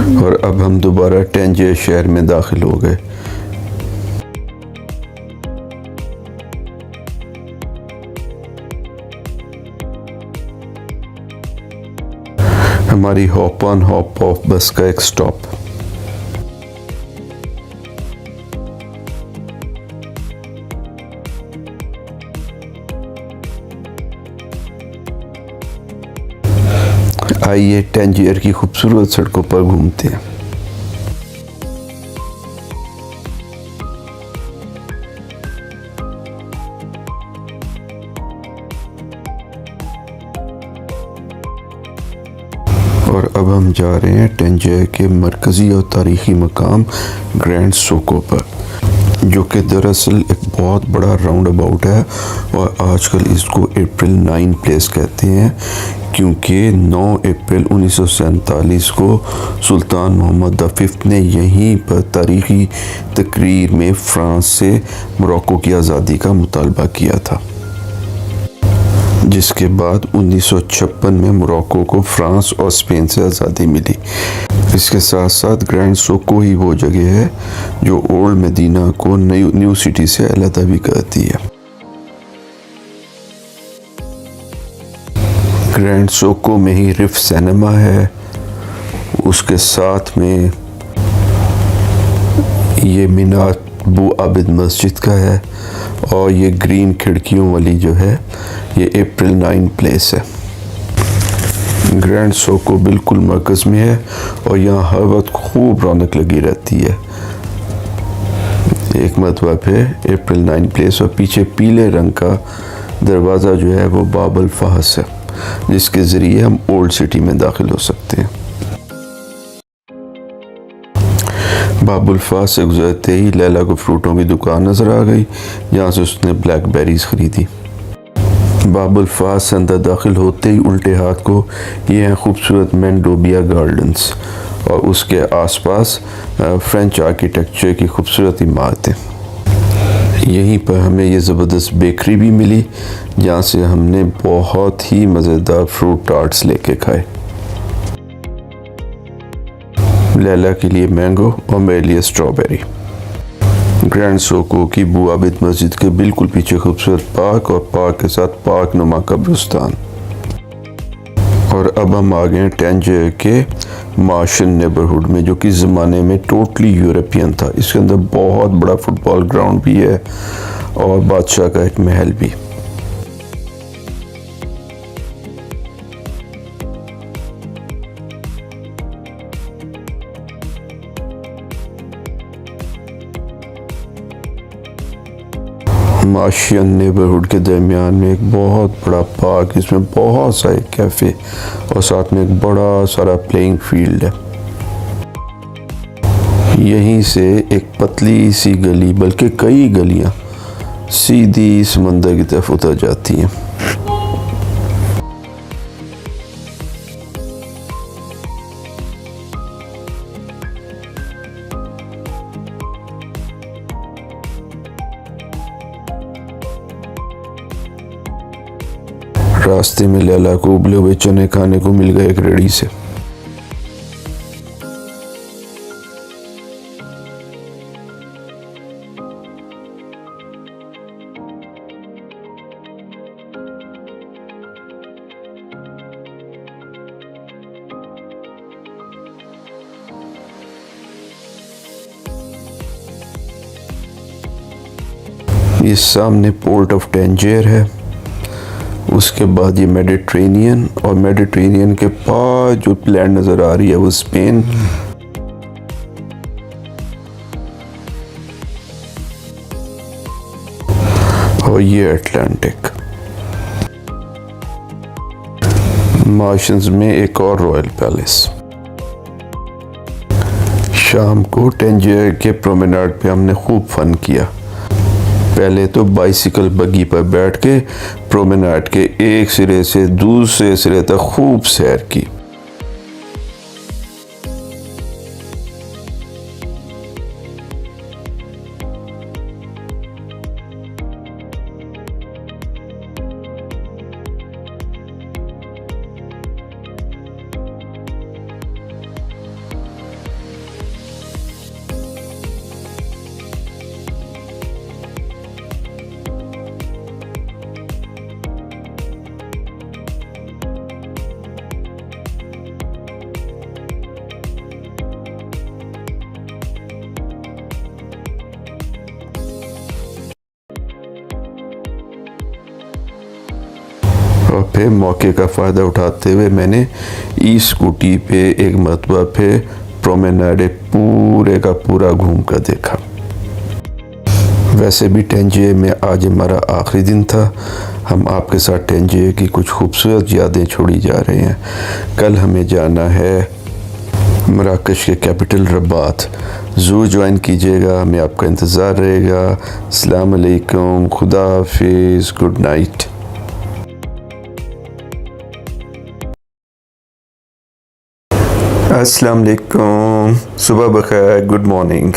और अब हम दोबारा टैंजियर शहर में दाखिल हो गए। हमारी हॉप ऑन हॉप ऑफ बस का एक स्टॉप। आइए टैंजियर की खूबसूरत सड़कों पर घूमते हैं। और अब हम जा रहे हैं टैंजियर के मरकज़ी और तारीख़ी मकाम ग्रैंड सोको पर, जो कि दरअसल एक बहुत बड़ा राउंड अबाउट है और आजकल इसको अप्रैल 9 प्लेस कहते हैं, क्योंकि 9 अप्रैल 1947 को सुल्तान मोहम्मद V ने यहीं पर तारीख़ी तकरीर में फ़्रांस से मोरक्को की आज़ादी का मुतालबा किया था, जिसके बाद 1956 में मोरक्को को फ़्रांस और स्पेन से आज़ादी मिली। इसके साथ साथ ग्रैंड सोको ही वो जगह है जो ओल्ड मदीना को न्यू सिटी से अलग भी करती है। ग्रैंड सोको में ही रिफ सिनेमा है, उसके साथ में ये मीनार अबू आबिद मस्जिद का है और ये ग्रीन खिड़कियों वाली जो है ये अप्रैल 9 प्लेस है। ग्रैंड सोको बिल्कुल मरकज़ में है और यहाँ हर वक्त खूब रौनक लगी रहती है। एक मरतबा पे अप्रैल 9 प्लेस और पीछे पीले रंग का दरवाज़ा जो है वो बाब अल फहस है, जिसके ज़रिए हम ओल्ड सिटी में दाखिल हो सकते हैं। बाब अल फहस से गुजरते ही लैला को फ्रूटों की दुकान नज़र आ गई, जहाँ से उसने ब्लैकबेरीज ख़रीदी। बाब अल फहस से अंदर दाखिल होते ही उल्टे हाथ को ये हैं खूबसूरत मेंडोबिया गार्डन्स और उसके आसपास फ्रेंच आर्किटेक्चर की खूबसूरत इमारतें। यहीं पर हमें ये ज़बरदस्त बेकरी भी मिली, जहाँ से हमने बहुत ही मज़ेदार फ्रूट टार्ट्स लेके खाए। लैला के लिए मैंगो और मेरे लिए स्ट्रॉबेरी। ग्रैंड सोको की अबू आबिद मस्जिद के बिल्कुल पीछे खूबसूरत पार्क और पार्क के साथ पार्क नुमा कब्रिस्तान। और अब हम आ गए हैं टैंजियर के मार्शन नेबरहुड में, जो कि ज़माने में टोटली यूरोपियन था। इसके अंदर बहुत बड़ा फुटबॉल ग्राउंड भी है और बादशाह का एक महल भी। मार्शियन नेबरहुड के दरमियान में एक बहुत बड़ा पार्क, इसमें बहुत सारे कैफ़े और साथ में एक बड़ा सारा प्लेइंग फील्ड है। यहीं से एक पतली सी गली, बल्कि कई गलियां सीधी समंदर की तरफ उतर जाती हैं। रास्ते में लैला को उबले हुए चने खाने को मिल गए एक रेड़ी से। ये सामने पोर्ट ऑफ टैंजियर है, उसके बाद ये मेडिटेरेनियन और मेडिटेरेनियन के पास जो लैंड नज़र आ रही है वो स्पेन। और ये अटलांटिक। मार्शंस में एक और रॉयल पैलेस। शाम को टैंजियर के प्रोमेनाड पे हमने खूब फन किया। पहले तो बाइसिकल बग्गी पर बैठ के प्रोमेनाड के एक सिरे से दूसरे सिरे तक खूब सैर की। पे मौके का फ़ायदा उठाते हुए मैंने ई स्कूटी पे एक मरतबा पे प्रोमेनाडे पूरे का पूरा घूम कर देखा। वैसे भी टंजियर में आज हमारा आखिरी दिन था। हम आपके साथ टंजियर की कुछ खूबसूरत यादें छोड़ी जा रहे हैं। कल हमें जाना है मराकश के कैपिटल रबात। ज़रूर ज्वाइन कीजिएगा, हमें आपका इंतज़ार रहेगा। अस्सलाम वालेकुम, खुदा हाफिज़, गुड नाइट। अस्सलाम वालेकुम, सुबह बखैर, गुड मॉर्निंग।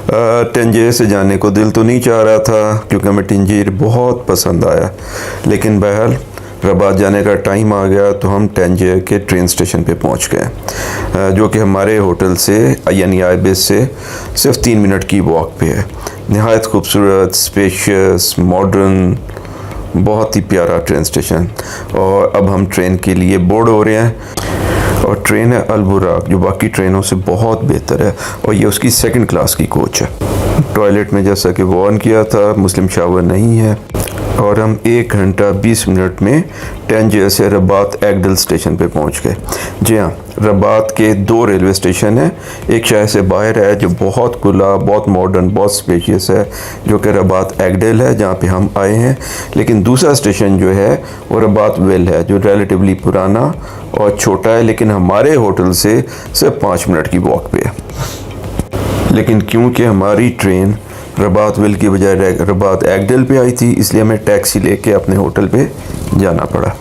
टंजियर से जाने को दिल तो नहीं चाह रहा था क्योंकि हमें टंजियर बहुत पसंद आया, लेकिन बहरहाल रबात जाने का टाइम आ गया तो हम टंजियर के ट्रेन स्टेशन पे पहुंच गए, जो कि हमारे होटल से यानी आईबेस से सिर्फ 3 मिनट की वॉक पे है। नहायत खूबसूरत, स्पेशियस, मॉडर्न, बहुत ही प्यारा ट्रेन स्टेशन। और अब हम ट्रेन के लिए बोर्ड हो रहे हैं और ट्रेन है अल बुराक, जो बाकी ट्रेनों से बहुत बेहतर है और ये उसकी 2nd क्लास की कोच है। टॉयलेट में जैसा कि वार्न किया था, मुस्लिम शावर नहीं है। और हम 1 घंटा 20 मिनट में टंजियर से रबात एगडल स्टेशन पे पहुंच गए। जी हाँ, रबात के 2 रेलवे स्टेशन हैं। एक शहर से बाहर है जो बहुत खुला, बहुत मॉडर्न, बहुत स्पेशियस है, जो कि रबात एगडल है जहाँ पे हम आए हैं। लेकिन दूसरा स्टेशन जो है वो रबात वेल है, जो रिलेटिवली पुराना और छोटा है, लेकिन हमारे होटल से सिर्फ 5 मिनट की वॉक पे है। लेकिन क्योंकि हमारी ट्रेन रबात वेल की बजाय रबात एगडल पे आई थी, इसलिए हमें टैक्सी लेके अपने होटल पे जाना पड़ा।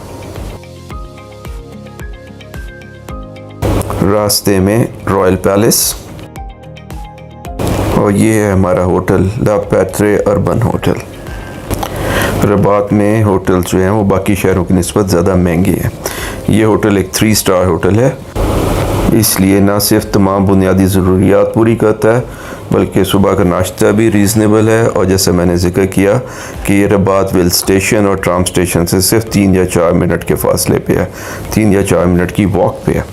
रास्ते में रॉयल पैलेस और ये है हमारा होटल, ला पैट्रे अर्बन होटल। रबात में होटल जो हैं वो बाकी शहरों की निस्बत ज़्यादा महंगे हैं। ये होटल एक 3 स्टार होटल है, इसलिए ना सिर्फ तमाम बुनियादी ज़रूरियात पूरी करता है, बल्कि सुबह का नाश्ता भी रीज़नेबल है। और जैसे मैंने जिक्र किया कि ये रबात वेल स्टेशन और ट्राम स्टेशन से सिर्फ 3 या 4 मिनट के फासले पे है, 3 या 4 मिनट की वॉक पे है।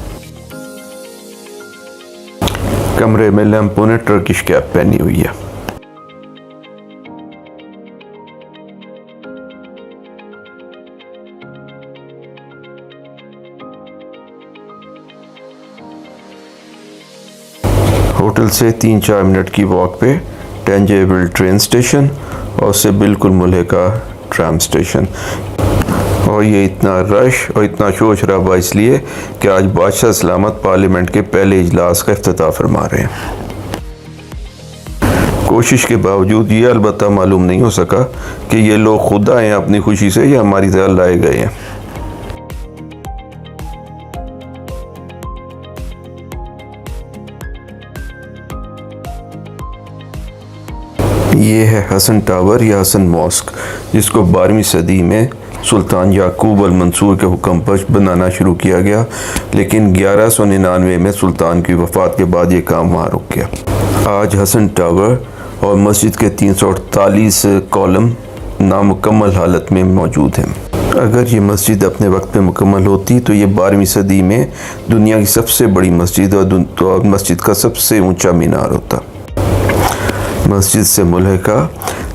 कमरे में लैंपों ने टर्किश कैप पहनी हुई है। होटल से 3-4 मिनट की वॉक पे टंजियर वेल ट्रेन स्टेशन और उससे बिल्कुल मुल्हिका ट्राम स्टेशन। और ये इतना रश और इतना शोर शराबा इसलिए कि आज बादशाह सलामत पार्लियामेंट के पहले इजलास का इफ्तिताह फरमा रहे हैं। कोशिश के बावजूद ये अलबत्ता मालूम नहीं हो सका कि ये लोग खुद आए हैं अपनी खुशी से या हमारी तरह लाए गए हैं। ये है हसन टावर या हसन मॉस्क, जिसको 12वीं सदी में सुल्तान याकूब अल मंसूर के हुक्म पर बनाना शुरू किया गया, लेकिन 1199 में सुल्तान की वफ़ात के बाद ये काम वहाँ रुक गया। आज हसन टावर और मस्जिद के 348 कॉलम नामुकम्मल हालत में मौजूद हैं। अगर ये मस्जिद अपने वक्त पे मुकम्मल होती तो ये 12वीं सदी में दुनिया की सबसे बड़ी मस्जिद और मस्जिद का सबसे ऊंचा मीनार होता। मस्जिद से मुल्हिका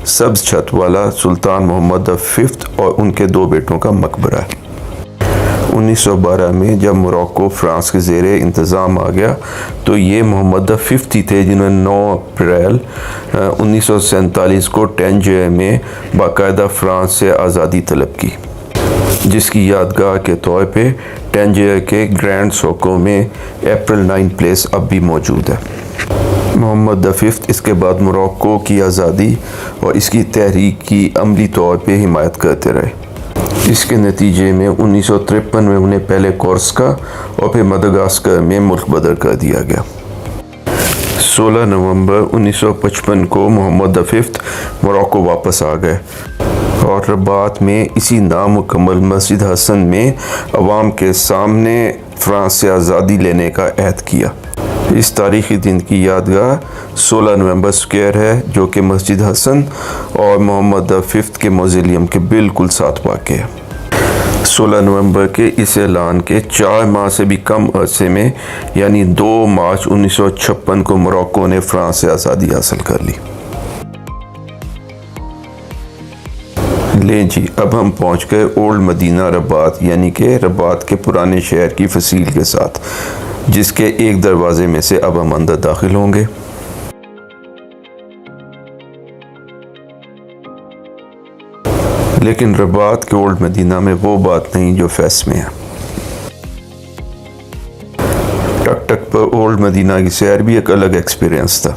सब्ज़ छत वाला सुल्तान मोहम्मद V और उनके 2 बेटों का मकबरा है। 1912 में जब मोरक्को फ्रांस के ज़ेरे इंतज़ाम आ गया तो ये मोहम्मद V थे जिन्होंने 9 अप्रैल 1947 को टंजियर में बाकायदा फ्रांस से आज़ादी तलब की, जिसकी यादगार के तौर पे टंजियर के ग्रैंड सोको में अप्रैल 9 प्लेस अब भी मौजूद है। मोहम्मद V इसके बाद मोरक्को की आज़ादी और इसकी तहरीक की अमली तौर पे हिमायत करते रहे। इसके नतीजे में 1953 में उन्हें पहले कोर्सिका और फिर मदागास्कर में मुल्क बदर कर दिया गया। 16 नवंबर 1955 को मोहम्मद V मोरक्को वापस आ गए और रबात में इसी नामुकम्मल मस्जिद हसन में अवाम के सामने फ्रांस से आज़ादी लेने का अहद किया। इस तारीख़ी दिन की यादगार 16 नवंबर स्क्वायर है, जो कि मस्जिद हसन और मोहम्मद V के मौज़ोलियम के बिल्कुल साथ वाक़ है। 16 नवंबर के इस ऐलान के 4 माह से भी कम अरसे में यानी 2 मार्च 1956 को मोरक्को ने फ्रांस से आज़ादी हासिल कर ली। ले जी, अब हम पहुंच गए ओल्ड मदीना रबात, यानी कि रबात के पुराने शहर की फसील के साथ, जिसके एक दरवाज़े में से अब हम अंदर दाखिल होंगे। लेकिन रबात के ओल्ड मदीना में वो बात नहीं जो फैस में है। टक टक पर ओल्ड मदीना की सैर भी एक अलग एक्सपीरियंस था।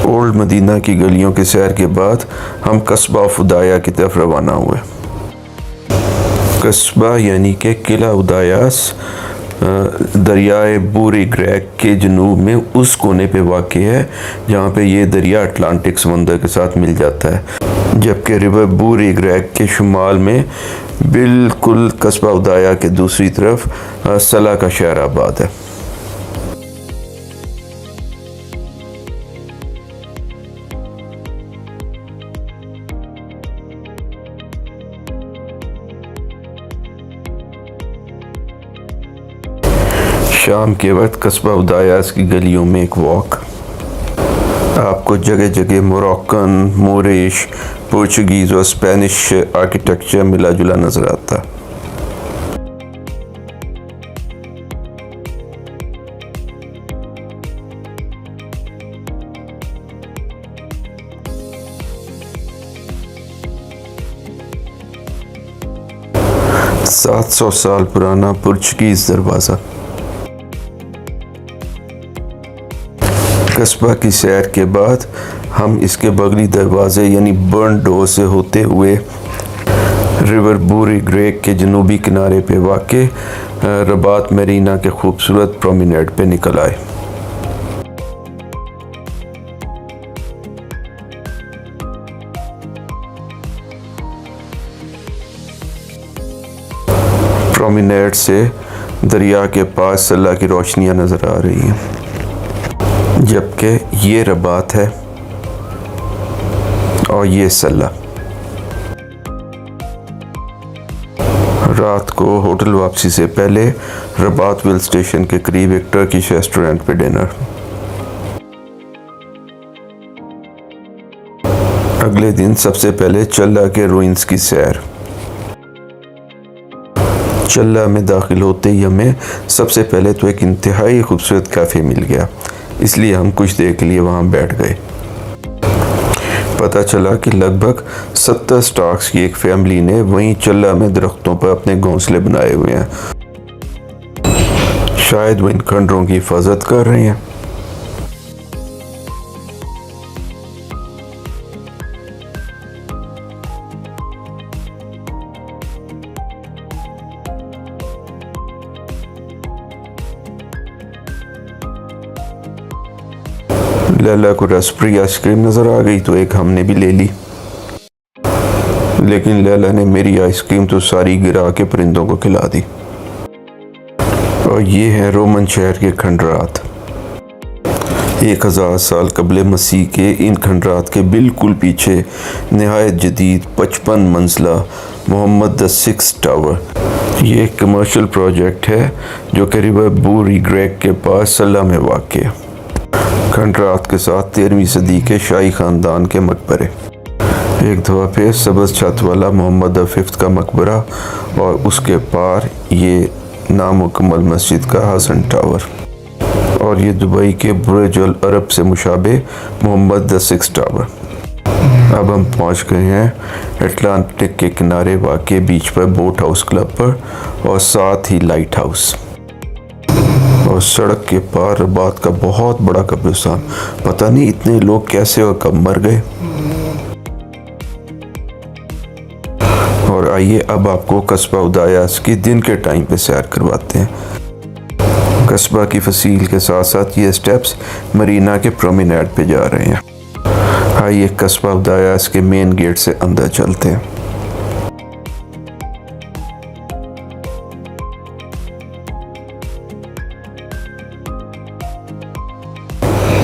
ओल्ड मदीना की गलियों के सैर के बाद हम कस्बा उदाया की तरफ रवाना हुए। कस्बा यानी कि किला उदायास दरियाए बूरी ग्रैग के जनूब में उस कोने पे वाक़ है जहाँ पे ये दरिया अटलांटिक समंदर के साथ मिल जाता है, जबकि रिवर बूरी ग्रैग के शुमाल में बिल्कुल कस्बा उदाया के दूसरी तरफ सला का शहर आबाद है। शाम के वक्त कस्बा उदायास की गलियों में एक वॉक, आपको जगह जगह मोरक्कन, मोरिश, पोर्चुगीज़ और स्पेनिश आर्किटेक्चर मिला जुला नज़र आता। सात 700 साल पुराना पुर्तगीज़ दरवाज़ा। कस्बा की सैर के बाद हम इसके बगली दरवाज़े यानी बर्न डोर से होते हुए रिवर बूरी ग्रेग के जनूबी किनारे पे वाक़े रबात मरीना के खूबसूरत प्रोमेनेड पे निकल आए। प्रोमेनेड से दरिया के पास सला की रोशनियाँ नज़र आ रही हैं, जबकि ये रबात है और ये सला। रात को होटल वापसी से पहले रबात विल स्टेशन के करीब एक टर्किश रेस्टोरेंट पे डिनर। अगले दिन सबसे पहले चल्ला के रुइंस की सैर। चल्ला में दाखिल होते ही हमें सबसे पहले तो एक इंतहाई खूबसूरत कैफ़े मिल गया, इसलिए हम कुछ देर के लिए वहाँ बैठ गए। पता चला कि लगभग 70 स्टार्क्स की एक फैमिली ने वहीं चल्ला में दरख्तों पर अपने घोंसले बनाए हुए हैं। शायद वो इन खंडरों की हिफाजत कर रहे हैं। लैला को रसप्री आइसक्रीम नज़र आ गई तो एक हमने भी ले ली, लेकिन लैला ने मेरी आइसक्रीम तो सारी गिरा के परिंदों को खिला दी। और ये है रोमन शहर के खंडरात। 1000 साल कबले मसीह के इन खंडरात के बिल्कुल पीछे नहायत जदीद 55 मंजिला मोहम्मद द सिक्स टावर। ये एक कमर्शियल प्रोजेक्ट है जो करीब बूरी ग्रेग के पास सला में वाक़ है। खंडरात के साथ 13वीं सदी के शाही ख़ानदान के मकबरे, एक दफ़ा फिर सब्ज़ छत वाला मोहम्मद द5 का मकबरा और उसके पार ये नामुकम्मल मस्जिद का हसन टावर, और ये दुबई के बुर्ज अल अरब से मुशाबे मोहम्मद द 6 टावर। अब हम पहुंच गए हैं अटलांटिक के किनारे वाक़ बीच पर बोट हाउस क्लब पर, और साथ ही लाइट हाउस, और सड़क के पार रबात का बहुत बड़ा कब्रिस्तान। पता नहीं इतने लोग कैसे और कब मर गए। और आइए अब आपको कस्बा उदायास की दिन के टाइम पे सैर करवाते हैं। कस्बा की फसील के साथ साथ ये स्टेप्स मरीना के प्रोमेनेड पे जा रहे हैं। आइए कस्बा उदायास के मेन गेट से अंदर चलते हैं।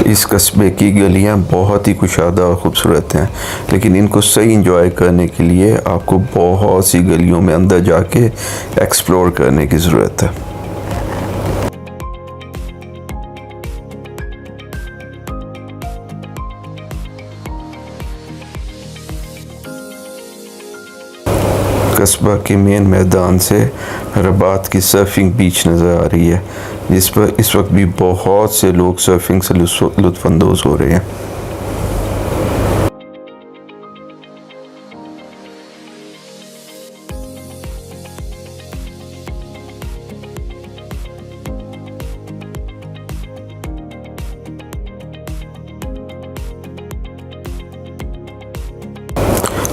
इस कस्बे की गलियां बहुत ही कुशादा और ख़ूबसूरत हैं, लेकिन इनको सही इंजॉय करने के लिए आपको बहुत सी गलियों में अंदर जाके एक्सप्लोर करने की ज़रूरत है। कस्बा के मेन मैदान से रबात की सर्फिंग बीच नज़र आ रही है, जिस पर इस वक्त भी बहुत से लोग सर्फिंग से लुत्फ़अंदोज़ हो रहे हैं।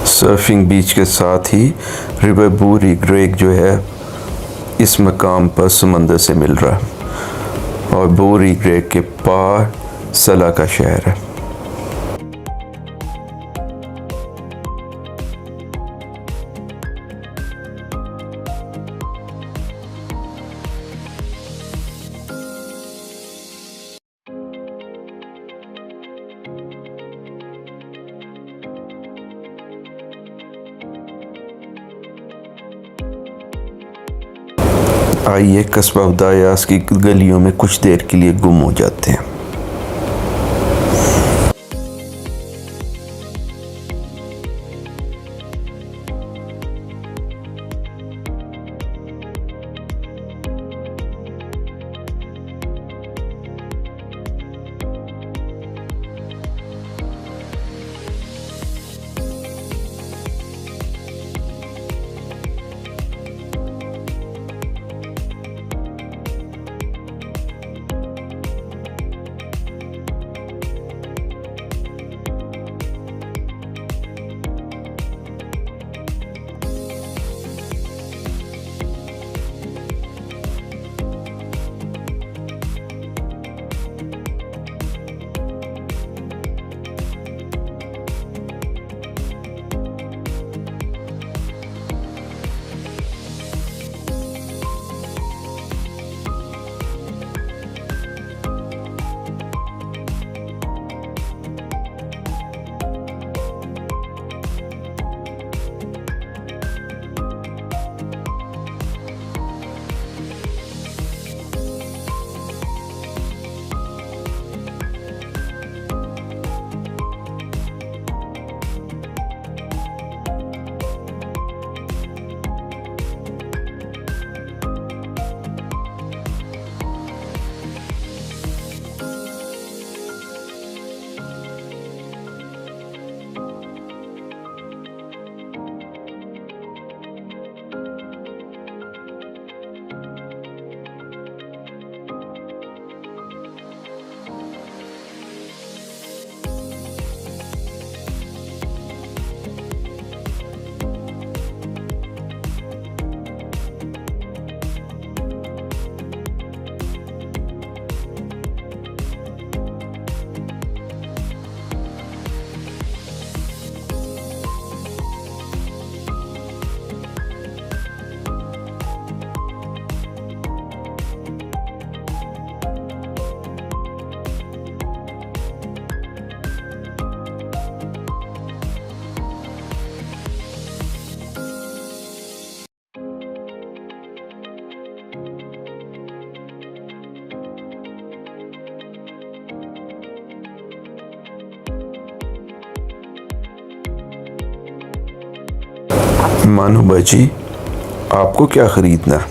सर्फिंग बीच के साथ ही रिवर बूरी ग्रेग जो है इस मकाम पर समंदर से मिल रहा है, और बूरी ग्रेग के पार सला का शहर है। आइए कस्बा उदायास की गलियों में कुछ देर के लिए गुम हो जाते हैं। मानो बची, आपको क्या खरीदना है?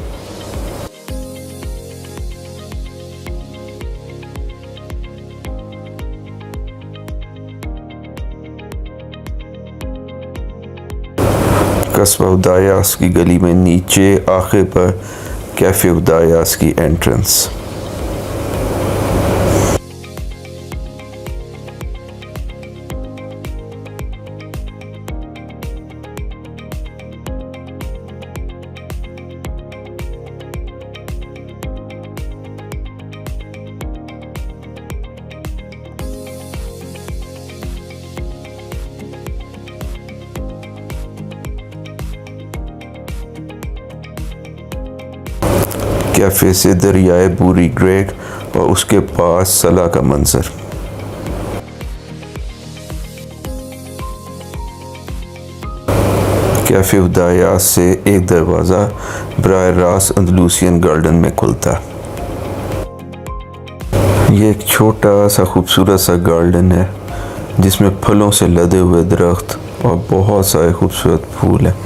कस्बा उदायास की गली में नीचे आखिर पर कैफ़े उदायास की एंट्रेंस। कैफ़े से दरियाए बूरी ग्रेग और उसके पास सला का मंजर। कैफ़े उदायास से एक दरवाज़ा बराह रास्त अंदलूसियन गार्डन में खुलता। ये एक छोटा सा खूबसूरत सा गार्डन है जिसमें फलों से लदे हुए दरख्त और बहुत सारे खूबसूरत फूल हैं।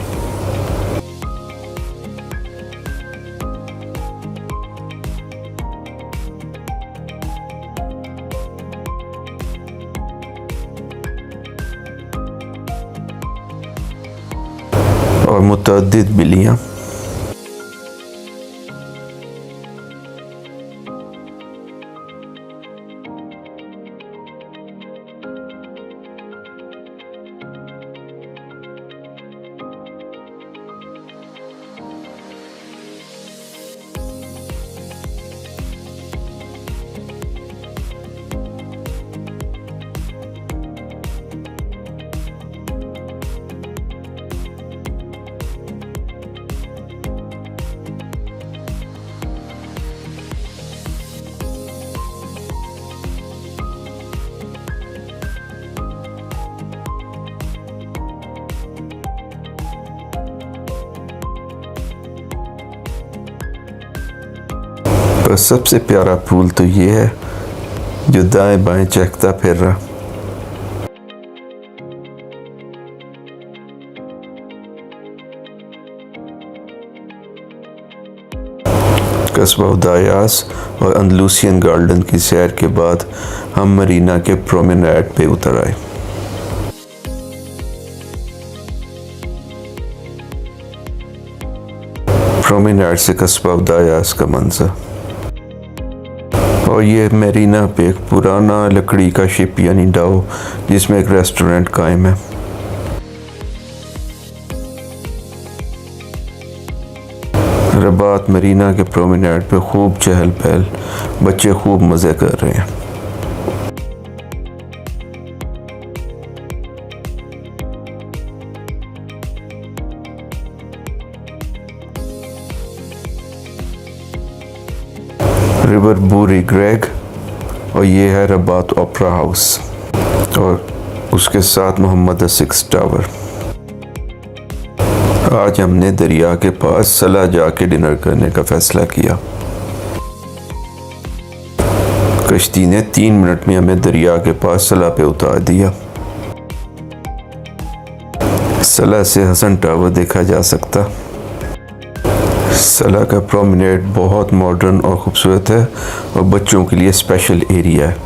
और मुतअद्दिद बिल्लियाँ। पर सबसे प्यारा फूल तो ये है जो दाएं बाएं चहकता फिर रहा। कस्बा उदायास और अंदलूसियन गार्डन की सैर के बाद हम मरीना के प्रोमेनेड पे उतर आए। प्रोमेनेड से कस्बा उदायास का मंजर। और ये मरीना पे एक पुराना लकड़ी का शिप यानी डाउ जिसमें एक रेस्टोरेंट कायम है। रबात मरीना के प्रोमेनेड पे खूब चहल पहल, बच्चे खूब मज़े कर रहे हैं। रिवर बूरी ग्रेग और ये है रबात ओपरा हाउस और उसके साथ मोहम्मद सिक्स टावर। आज हमने दरिया के पास सला जाके डिनर करने का फैसला किया। कश्ती ने 3 मिनट में हमें दरिया के पास सला पे उतार दिया। सला से हसन टावर देखा जा सकता। सला का प्रोमेनेड बहुत मॉडर्न और ख़ूबसूरत है और बच्चों के लिए स्पेशल एरिया है।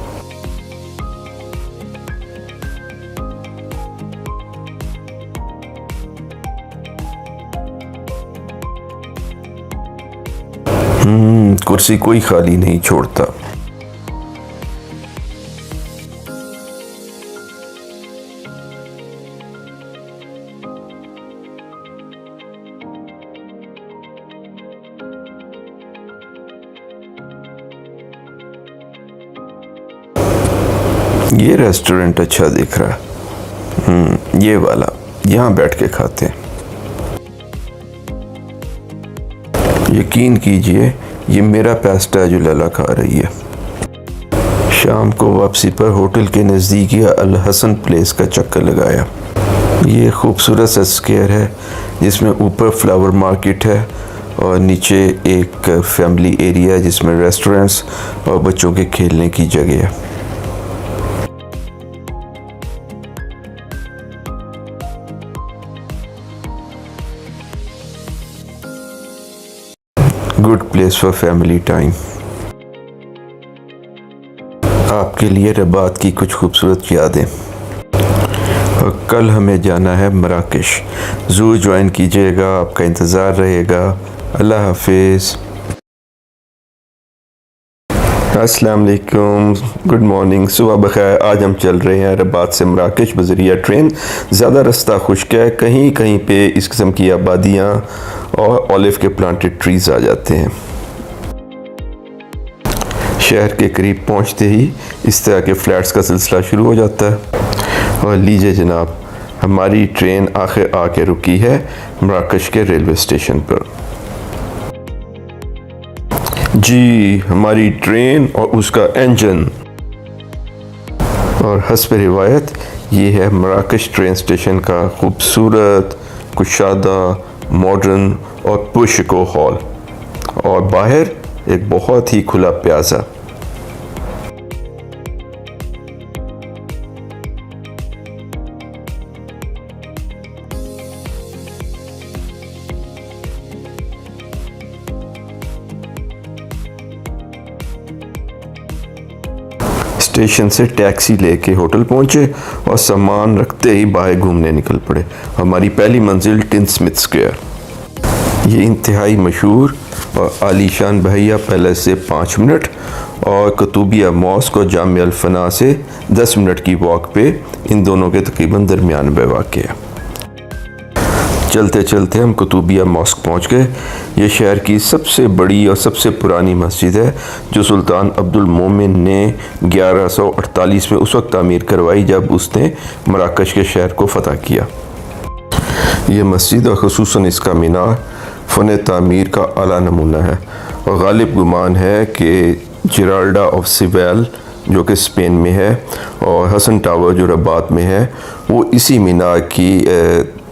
कुर्सी कोई खाली नहीं छोड़ता। ये रेस्टोरेंट अच्छा दिख रहा है। ये वाला, यहाँ बैठ के खाते हैं। यकीन कीजिए ये मेरा पेस्टा जो लला खा रही है। शाम को वापसी पर होटल के नज़दीक ही अल हसन प्लेस का चक्कर लगाया। ये खूबसूरत सा स्क्वायर है जिसमें ऊपर फ्लावर मार्केट है और नीचे एक फैमिली एरिया है जिसमें रेस्टोरेंट्स और बच्चों के खेलने की जगह है। Good place for family time. आपके लिए रबात की कुछ खूबसूरत यादें। और कल हमें जाना है मराकश। ज़ू ज्वाइन कीजिएगा, आपका इंतज़ार रहेगा। अल्लाह हाफिज़। अस्सलाम वालेकुम, गुड मॉर्निंग, सुबह बखैर। आज हम चल रहे हैं रबात से मराकश बज़रिया ट्रेन। ज़्यादा रास्ता खुश्क है, कहीं कहीं पे इस किस्म की आबादियाँ और ऑलिव के प्लांटेड ट्रीज़ आ जाते हैं। शहर के करीब पहुंचते ही इस तरह के फ्लैट्स का सिलसिला शुरू हो जाता है। और लीजिए जनाब, हमारी ट्रेन आखिर आके रुकी है मराकश के रेलवे स्टेशन पर। जी, हमारी ट्रेन और उसका इंजन। और हस्ब रिवायत ये है मराकश ट्रेन स्टेशन का खूबसूरत कुशादा, मॉडर्न और पुरशको हॉल, और बाहर एक बहुत ही खुला प्याजा। स्टेशन से टैक्सी लेके होटल पहुंचे और सामान रखते ही बाहर घूमने निकल पड़े। हमारी पहली मंजिल टिनस्मिथ स्क्वायर। ये इंतहाई मशहूर और आलीशान बहैया पैलेस से 5 मिनट और कुतुबिया मॉस्क और जामिया अल फना से 10 मिनट की वॉक पे इन दोनों के तकरीबन दरमियान में वाक़ है। चलते चलते हम कुतुबिया मॉस्क पहुंच गए। ये शहर की सबसे बड़ी और सबसे पुरानी मस्जिद है, जो सुल्तान अब्दुल मोमिन ने 1148 में उस वक्त तामीर करवाई जब उसने मराकश के शहर को फ़तह किया। ये मस्जिद और ख़ुसूसन इसका मीनार फ़न तामीर का आला नमूना है और गालिब गुमान है कि जिराल्डा ऑफ सिवेल जो कि स्पेन में है और हसन टावर जो रबात में है, वो इसी मीनार की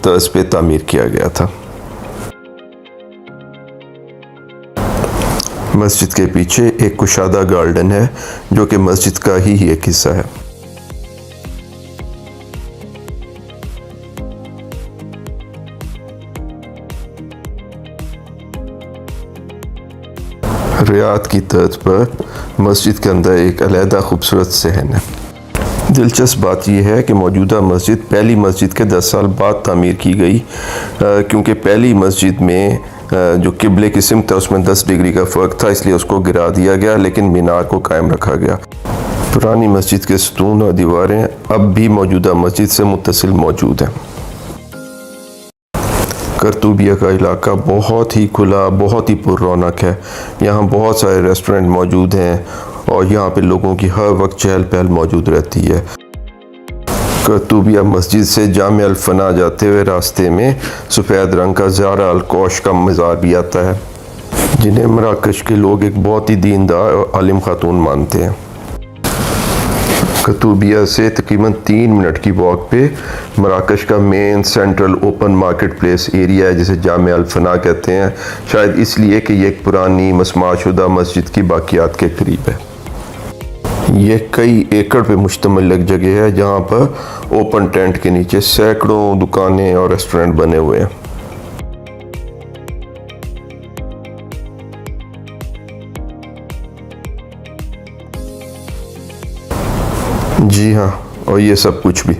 तर्ज पे तामीर किया गया था। मस्जिद के पीछे एक कुशादा गार्डन है जो कि मस्जिद का ही एक हिस्सा है। रियाद की तर्ज पर मस्जिद के अंदर एक अलहदा खूबसूरत सहन है। दिलचस्प बात यह है कि मौजूदा मस्जिद पहली मस्जिद के 10 साल बाद तामीर की गई, क्योंकि पहली मस्जिद में जो किबले की सिमत था उसमें 10 डिग्री का फ़र्क था, इसलिए उसको गिरा दिया गया, लेकिन मीनार को कायम रखा गया। पुरानी मस्जिद के सतून और दीवारें अब भी मौजूदा मस्जिद से मुत्तसिल मौजूद हैं। कुतुबिया का इलाका बहुत ही खुला, बहुत ही पुररौनक है। यहाँ बहुत सारे रेस्टोरेंट मौजूद हैं और यहाँ पे लोगों की हर वक्त चहल पहल मौजूद रहती है। कुतुबिया मस्जिद से जामिया अल फना जाते हुए रास्ते में सफ़ेद रंग का ज़ारा अल कौश का मज़ार भी आता है, जिन्हें मराकश के लोग एक बहुत ही दीनदार और आलिम खातून मानते हैं। कुतुबिया से तकरीबन 3 मिनट की वॉक पे मराकश का main central open market place area है, जिसे जामिया अल फना कहते हैं, शायद इसलिए कि ये एक पुरानी मस्माशुदा मस्जिद की बाकियात के करीब है। ये कई एकड़ पे मुश्तमिल एक जगह है जहाँ पर ओपन टेंट के नीचे सैकड़ों दुकानें और रेस्टोरेंट बने हुए हैं। जी हाँ, और ये सब कुछ भी।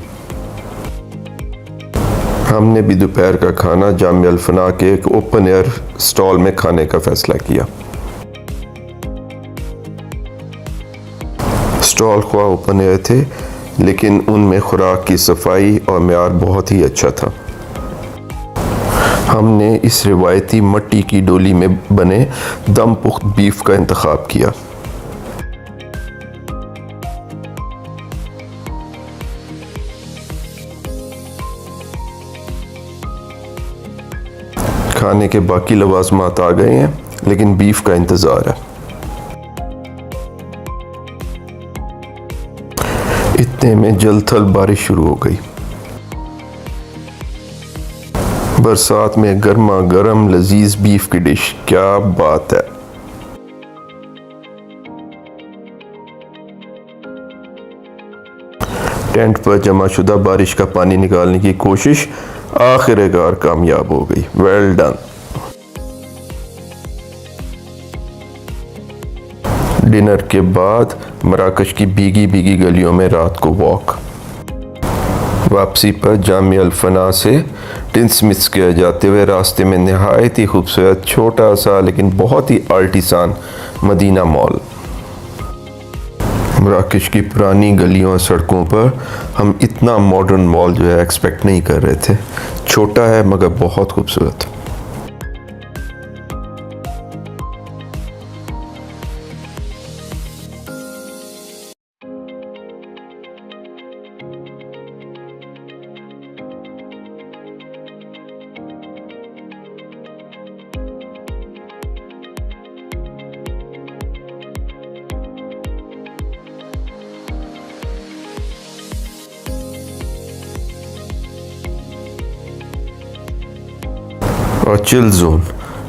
हमने भी दोपहर का खाना जामिया अल फना के एक ओपन एयर स्टॉल में खाने का फैसला किया। स्टॉल ख्वाह ओपन एयर थे, लेकिन उनमें खुराक की सफाई और मेयार बहुत ही अच्छा था। हमने इस रिवायती मट्टी की डोली में बने दम पुख्त बीफ का इंतखाब किया। खाने के बाकी लवाज़मात आ गए हैं, लेकिन बीफ का इंतज़ार है। इतने में जल थल बारिश शुरू हो गई। बरसात में गर्मा गर्म लजीज बीफ की डिश, क्या बात है। टेंट पर जमाशुदा बारिश का पानी निकालने की कोशिश आखिरकार कामयाब हो गई। Well done. डिनर के बाद मराकश की भीगी भीगी गलियों में रात को वॉक। वापसी पर जामिया अल फना से टिनस्मिथ स्क्वायर जाते हुए रास्ते में नहायत ही खूबसूरत छोटा सा लेकिन बहुत ही आर्टिसान मदीना मॉल। मराकश की पुरानी गलियों और सड़कों पर हम इतना मॉडर्न मॉल जो है एक्सपेक्ट नहीं कर रहे थे। छोटा है मगर बहुत खूबसूरत। और चिल जोन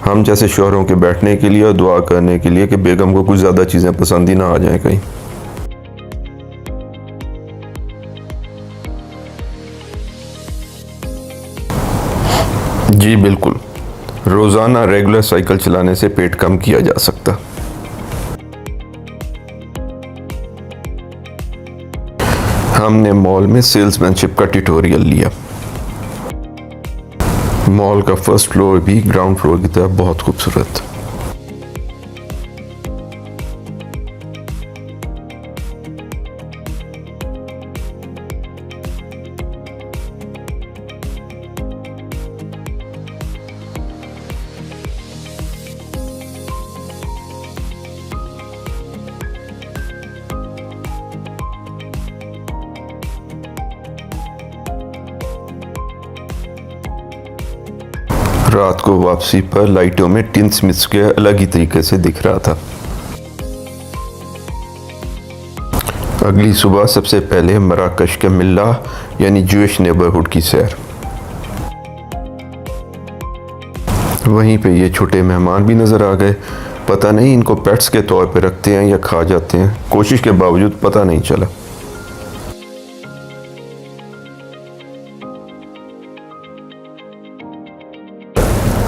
हम जैसे शोहरों के बैठने के लिए और दुआ करने के लिए कि बेगम को कुछ ज़्यादा चीज़ें पसंद ही ना आ जाए कहीं। जी बिल्कुल, रोज़ाना रेगुलर साइकिल चलाने से पेट कम किया जा सकता। हमने मॉल में सेल्समैनशिप का ट्यूटोरियल लिया। मॉल का फर्स्ट फ्लोर भी ग्राउंड फ्लोर की तरह बहुत खूबसूरत। रात को वापसी पर लाइटों में टिन स्मिथ स्क्वायर अलग ही तरीके से दिख रहा था। अगली सुबह सबसे पहले मराकश के मिल्ला यानी जूइश नेबरहुड की सैर। वहीं पे ये छोटे मेहमान भी नज़र आ गए। पता नहीं इनको पेट्स के तौर पे रखते हैं या खा जाते हैं, कोशिश के बावजूद पता नहीं चला।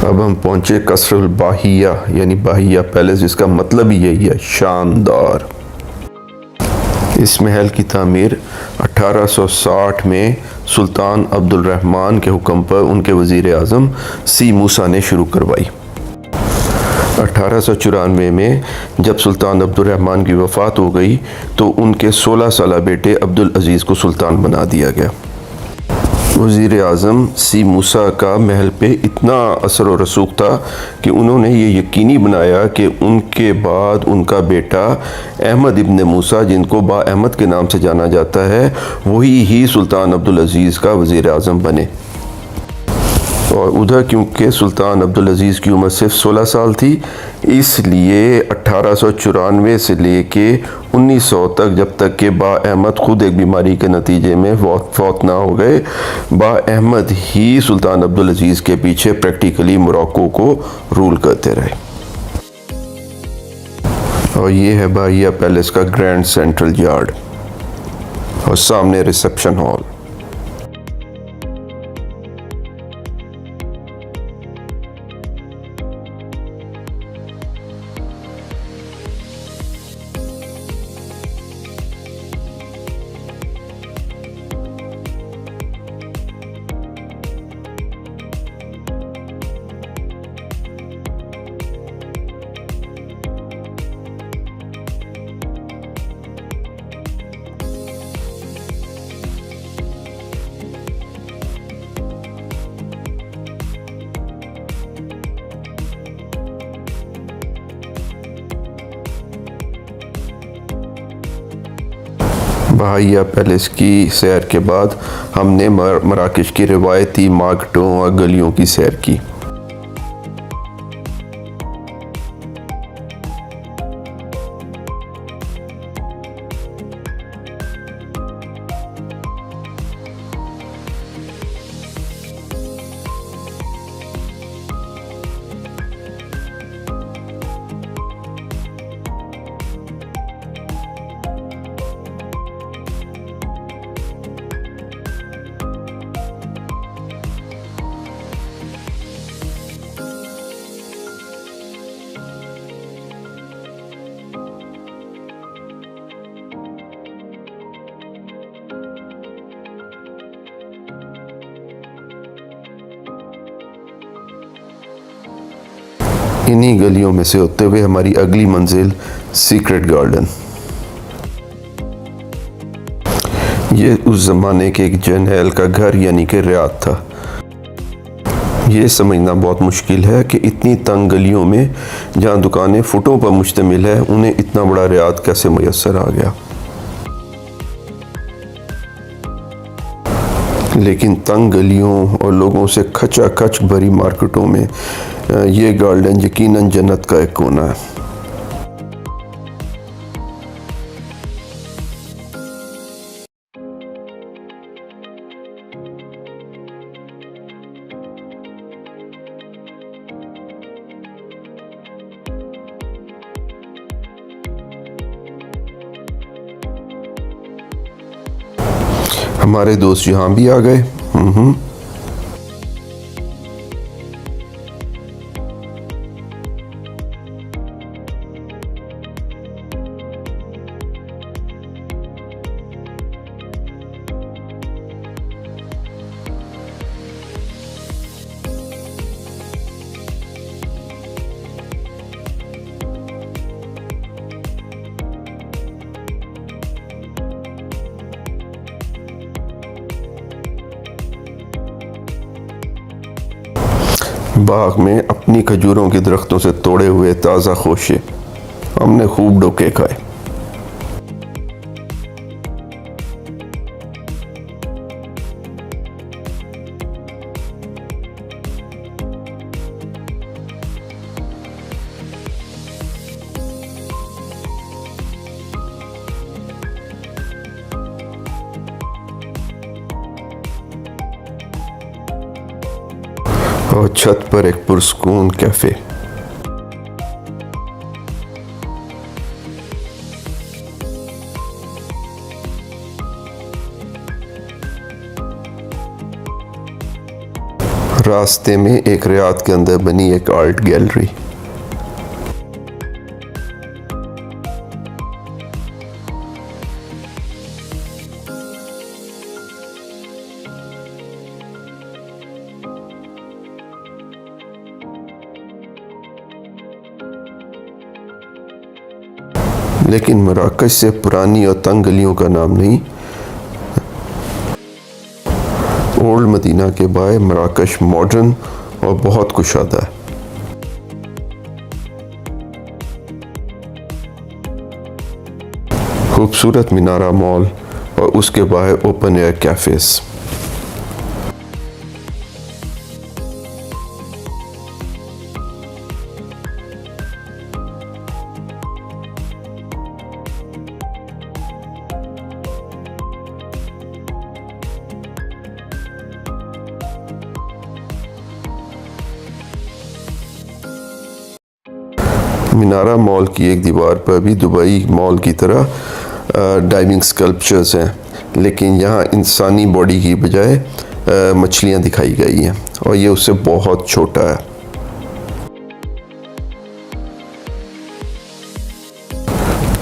अब हम पहुंचे कसरुल बाहिया यानी बाहिया पैलेस, जिसका मतलब ही यही है शानदार। इस महल की तामीर 1860 में सुल्तान अब्दुल रहमान के हुक्म पर उनके वज़ीर आज़म सी मूसा ने शुरू करवाई। 1894 में जब सुल्तान अब्दुल रहमान की वफ़ात हो गई तो उनके 16 साला बेटे अब्दुल अज़ीज़ को सुल्तान बना दिया गया। वज़ीर आज़म सी मूसा का महल पे इतना असर व रसूख था कि उन्होंने ये यकीनी बनाया कि उनके बाद उनका बेटा अहमद इब्न मूसा, जिनको बा अहमद के नाम से जाना जाता है, वही ही सुल्तान अब्दुल अज़ीज़ का वज़ीर आज़म बने। और उधर क्योंकि सुल्तान अब्दुल अज़ीज़ की उम्र सिर्फ 16 साल थी, इसलिए 1894 से लेके 1900 तक, जब तक कि बा अहमद खुद एक बीमारी के नतीजे में फौत ना हो गए, बा अहमद ही सुल्तान अब्दुल अज़ीज़ के पीछे प्रैक्टिकली मोरक्को को रूल करते रहे। और ये है बाहिया पैलेस का ग्रैंड सेंट्रल यार्ड और सामने रिसेप्शन हॉल। बाहिया पैलेस की सैर के बाद हमने मराकश की रिवायती मार्केटों और गलियों की सैर की। इन्हीं गलियों में से होते हुए हमारी अगली मंजिल सीक्रेट गार्डन। ये उस ज़माने के एक जर्नैल का घर यानी कि रियाद था। ये समझना बहुत मुश्किल है कि इतनी तंग गलियों में जहाँ दुकानें फुटों पर मुश्तमिल है, उन्हें इतना बड़ा रियाद कैसे मुयस्सर आ गया। लेकिन तंग गलियों और लोगों से खचाखच भरी मार्केटों में ये गार्डन यकीनन जन्नत का एक कोना है। हमारे दोस्त यहाँ भी आ गए। बाग में अपनी खजूरों के दरख्तों से तोड़े हुए ताज़ा खोशे हमने खूब डोके खाए। और छत पर एक पुरस्कून कैफे। रास्ते में एक रियाद के अंदर बनी एक आर्ट गैलरी। लेकिन मराकश से पुरानी और तंग गलियों का नाम नहीं। ओल्ड मदीना के बाय मराकश मॉडर्न और बहुत कुशादा है। खूबसूरत मीनारा मॉल और उसके बाहर ओपन एयर कैफेज। मीनारा मॉल की एक दीवार पर भी दुबई मॉल की तरह डाइविंग स्कल्पचर्स हैं, लेकिन यहाँ इंसानी बॉडी की बजाय मछलियाँ दिखाई गई हैं और ये उससे बहुत छोटा है।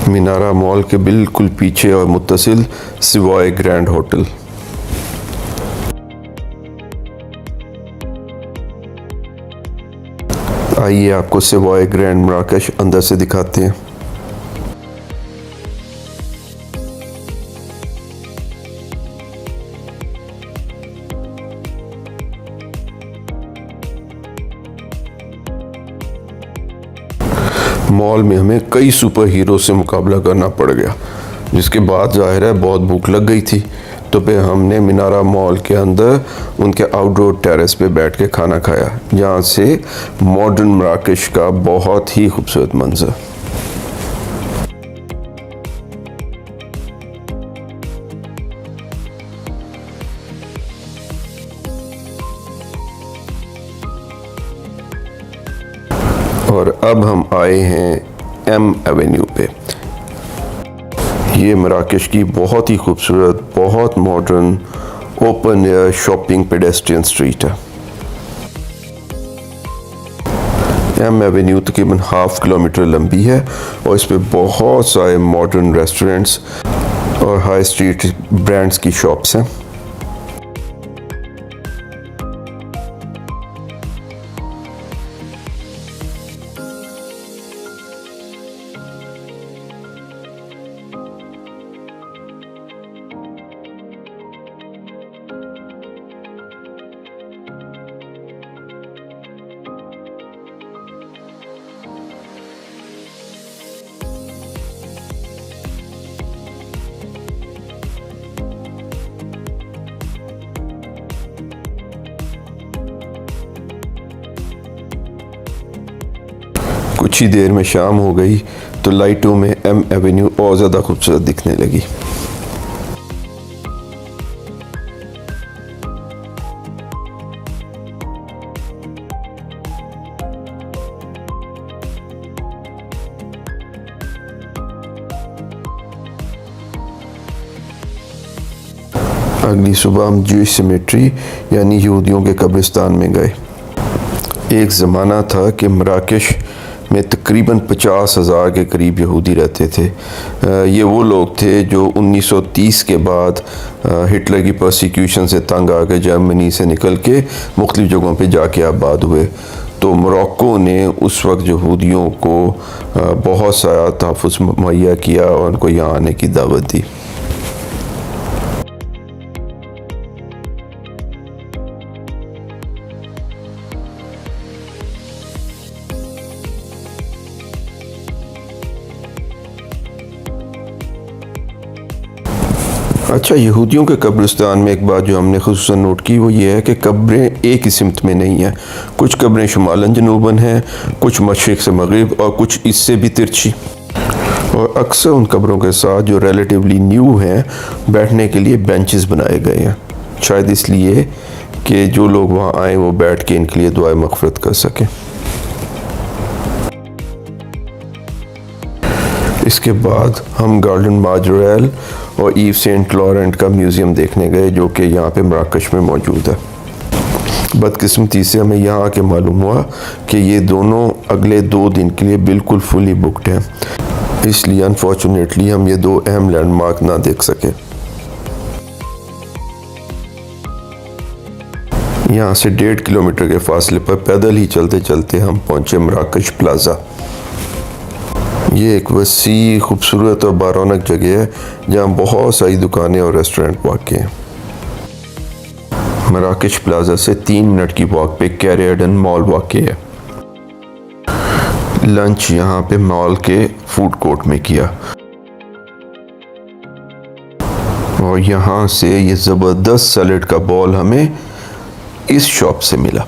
मीनारा मॉल के बिल्कुल पीछे और मुत्तसिल सिवाय ग्रैंड होटल। आइए आपको सिवाय ग्रैंड मराकश अंदर से दिखाते हैं। मॉल में हमें कई सुपर हीरो से मुकाबला करना पड़ गया, जिसके बाद जाहिर है बहुत भूख लग गई थी, तो फिर हमने मीनारा मॉल के अंदर उनके आउटडोर टेरेस पे बैठ के खाना खाया, जहाँ से मॉडर्न मराकश का बहुत ही खूबसूरत मंजर। और अब हम आए हैं एम एवेन्यू पे। ये मराकश की बहुत ही खूबसूरत, बहुत modern open air shopping pedestrian street है। एम एवेन्यू तकरीबन 1/2 किलोमीटर लंबी है और इस पे बहुत सारे मॉडर्न रेस्टोरेंट्स और हाई स्ट्रीट ब्रांड्स की शॉप्स हैं। कुछ ही देर में शाम हो गई तो लाइटों में एम एवेन्यू और ज़्यादा खूबसूरत दिखने लगी। अगली सुबह हम ज्यूइश सिमेट्री यानी यहूदियों के कब्रिस्तान में गए। एक ज़माना था कि मराकश में तकरीबन 50,000 के करीब यहूदी रहते थे। ये वो लोग थे जो 1930 के बाद हिटलर की परसिक्यूशन से तंग आ गए, जर्मनी से निकल के मुख्तलिफ़ जगहों पे जाके आबाद हुए। तो मोरक्को ने उस वक्त यहूदियों को बहुत सारा तहफ़्फ़ुज़ मुहैया किया और उनको यहाँ आने की दावत दी। अच्छा, यहूदियों के कब्रिस्तान में एक बात जो हमने खुसूसन नोट की वो ये है कि कब्रें एक ही सिमत में नहीं हैं। कुछ कब्रें शुमालन जनूबन हैं, कुछ मशरिक़ से मगरिब और कुछ इससे भी तिरछी। और अक्सर उन कब्रों के साथ जो रिलेटिवली न्यू हैं बैठने के लिए बेंचेस बनाए गए हैं, शायद इसलिए कि जो लोग वहाँ आए वो बैठ के इनके लिए दुआए मग़फ़िरत कर सकें। इसके बाद हम गार्डन माजरेल और ईव सेंट लॉरेंट का म्यूज़ियम देखने गए जो कि यहाँ पे मराकश में मौजूद है। बदकिस्मती से हमें यहाँ आके मालूम हुआ कि ये दोनों अगले 2 दिन के लिए बिल्कुल फुली बुक्ड हैं, इसलिए अनफॉर्चुनेटली हम ये 2 अहम लैंडमार्क ना देख सके। यहाँ से 1.5 किलोमीटर के फासले पर पैदल ही चलते चलते हम पहुँचे मराकश प्लाज़ा। ये एक वसी, खूबसूरत और बारौनक जगह है जहाँ बहुत सारी दुकानें और रेस्टोरेंट वाक़ हैं। मराकश प्लाज़ा से 3 मिनट की वॉक पे कैरियडन मॉल वाक़ है। लंच यहाँ पे मॉल के फूड कोर्ट में किया और यहाँ से ये ज़बरदस्त सैलेड का बॉल हमें इस शॉप से मिला।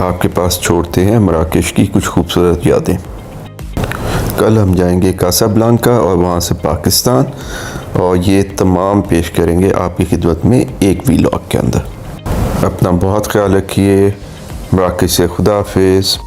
आपके पास छोड़ते हैं मराकश की कुछ खूबसूरत यादें। कल हम जाएंगे कासाब्लांका और वहाँ से पाकिस्तान, और ये तमाम पेश करेंगे आपकी खिदमत में एक वीलॉग के अंदर। अपना बहुत ख्याल रखिए। मराकश से खुदा हाफिज़।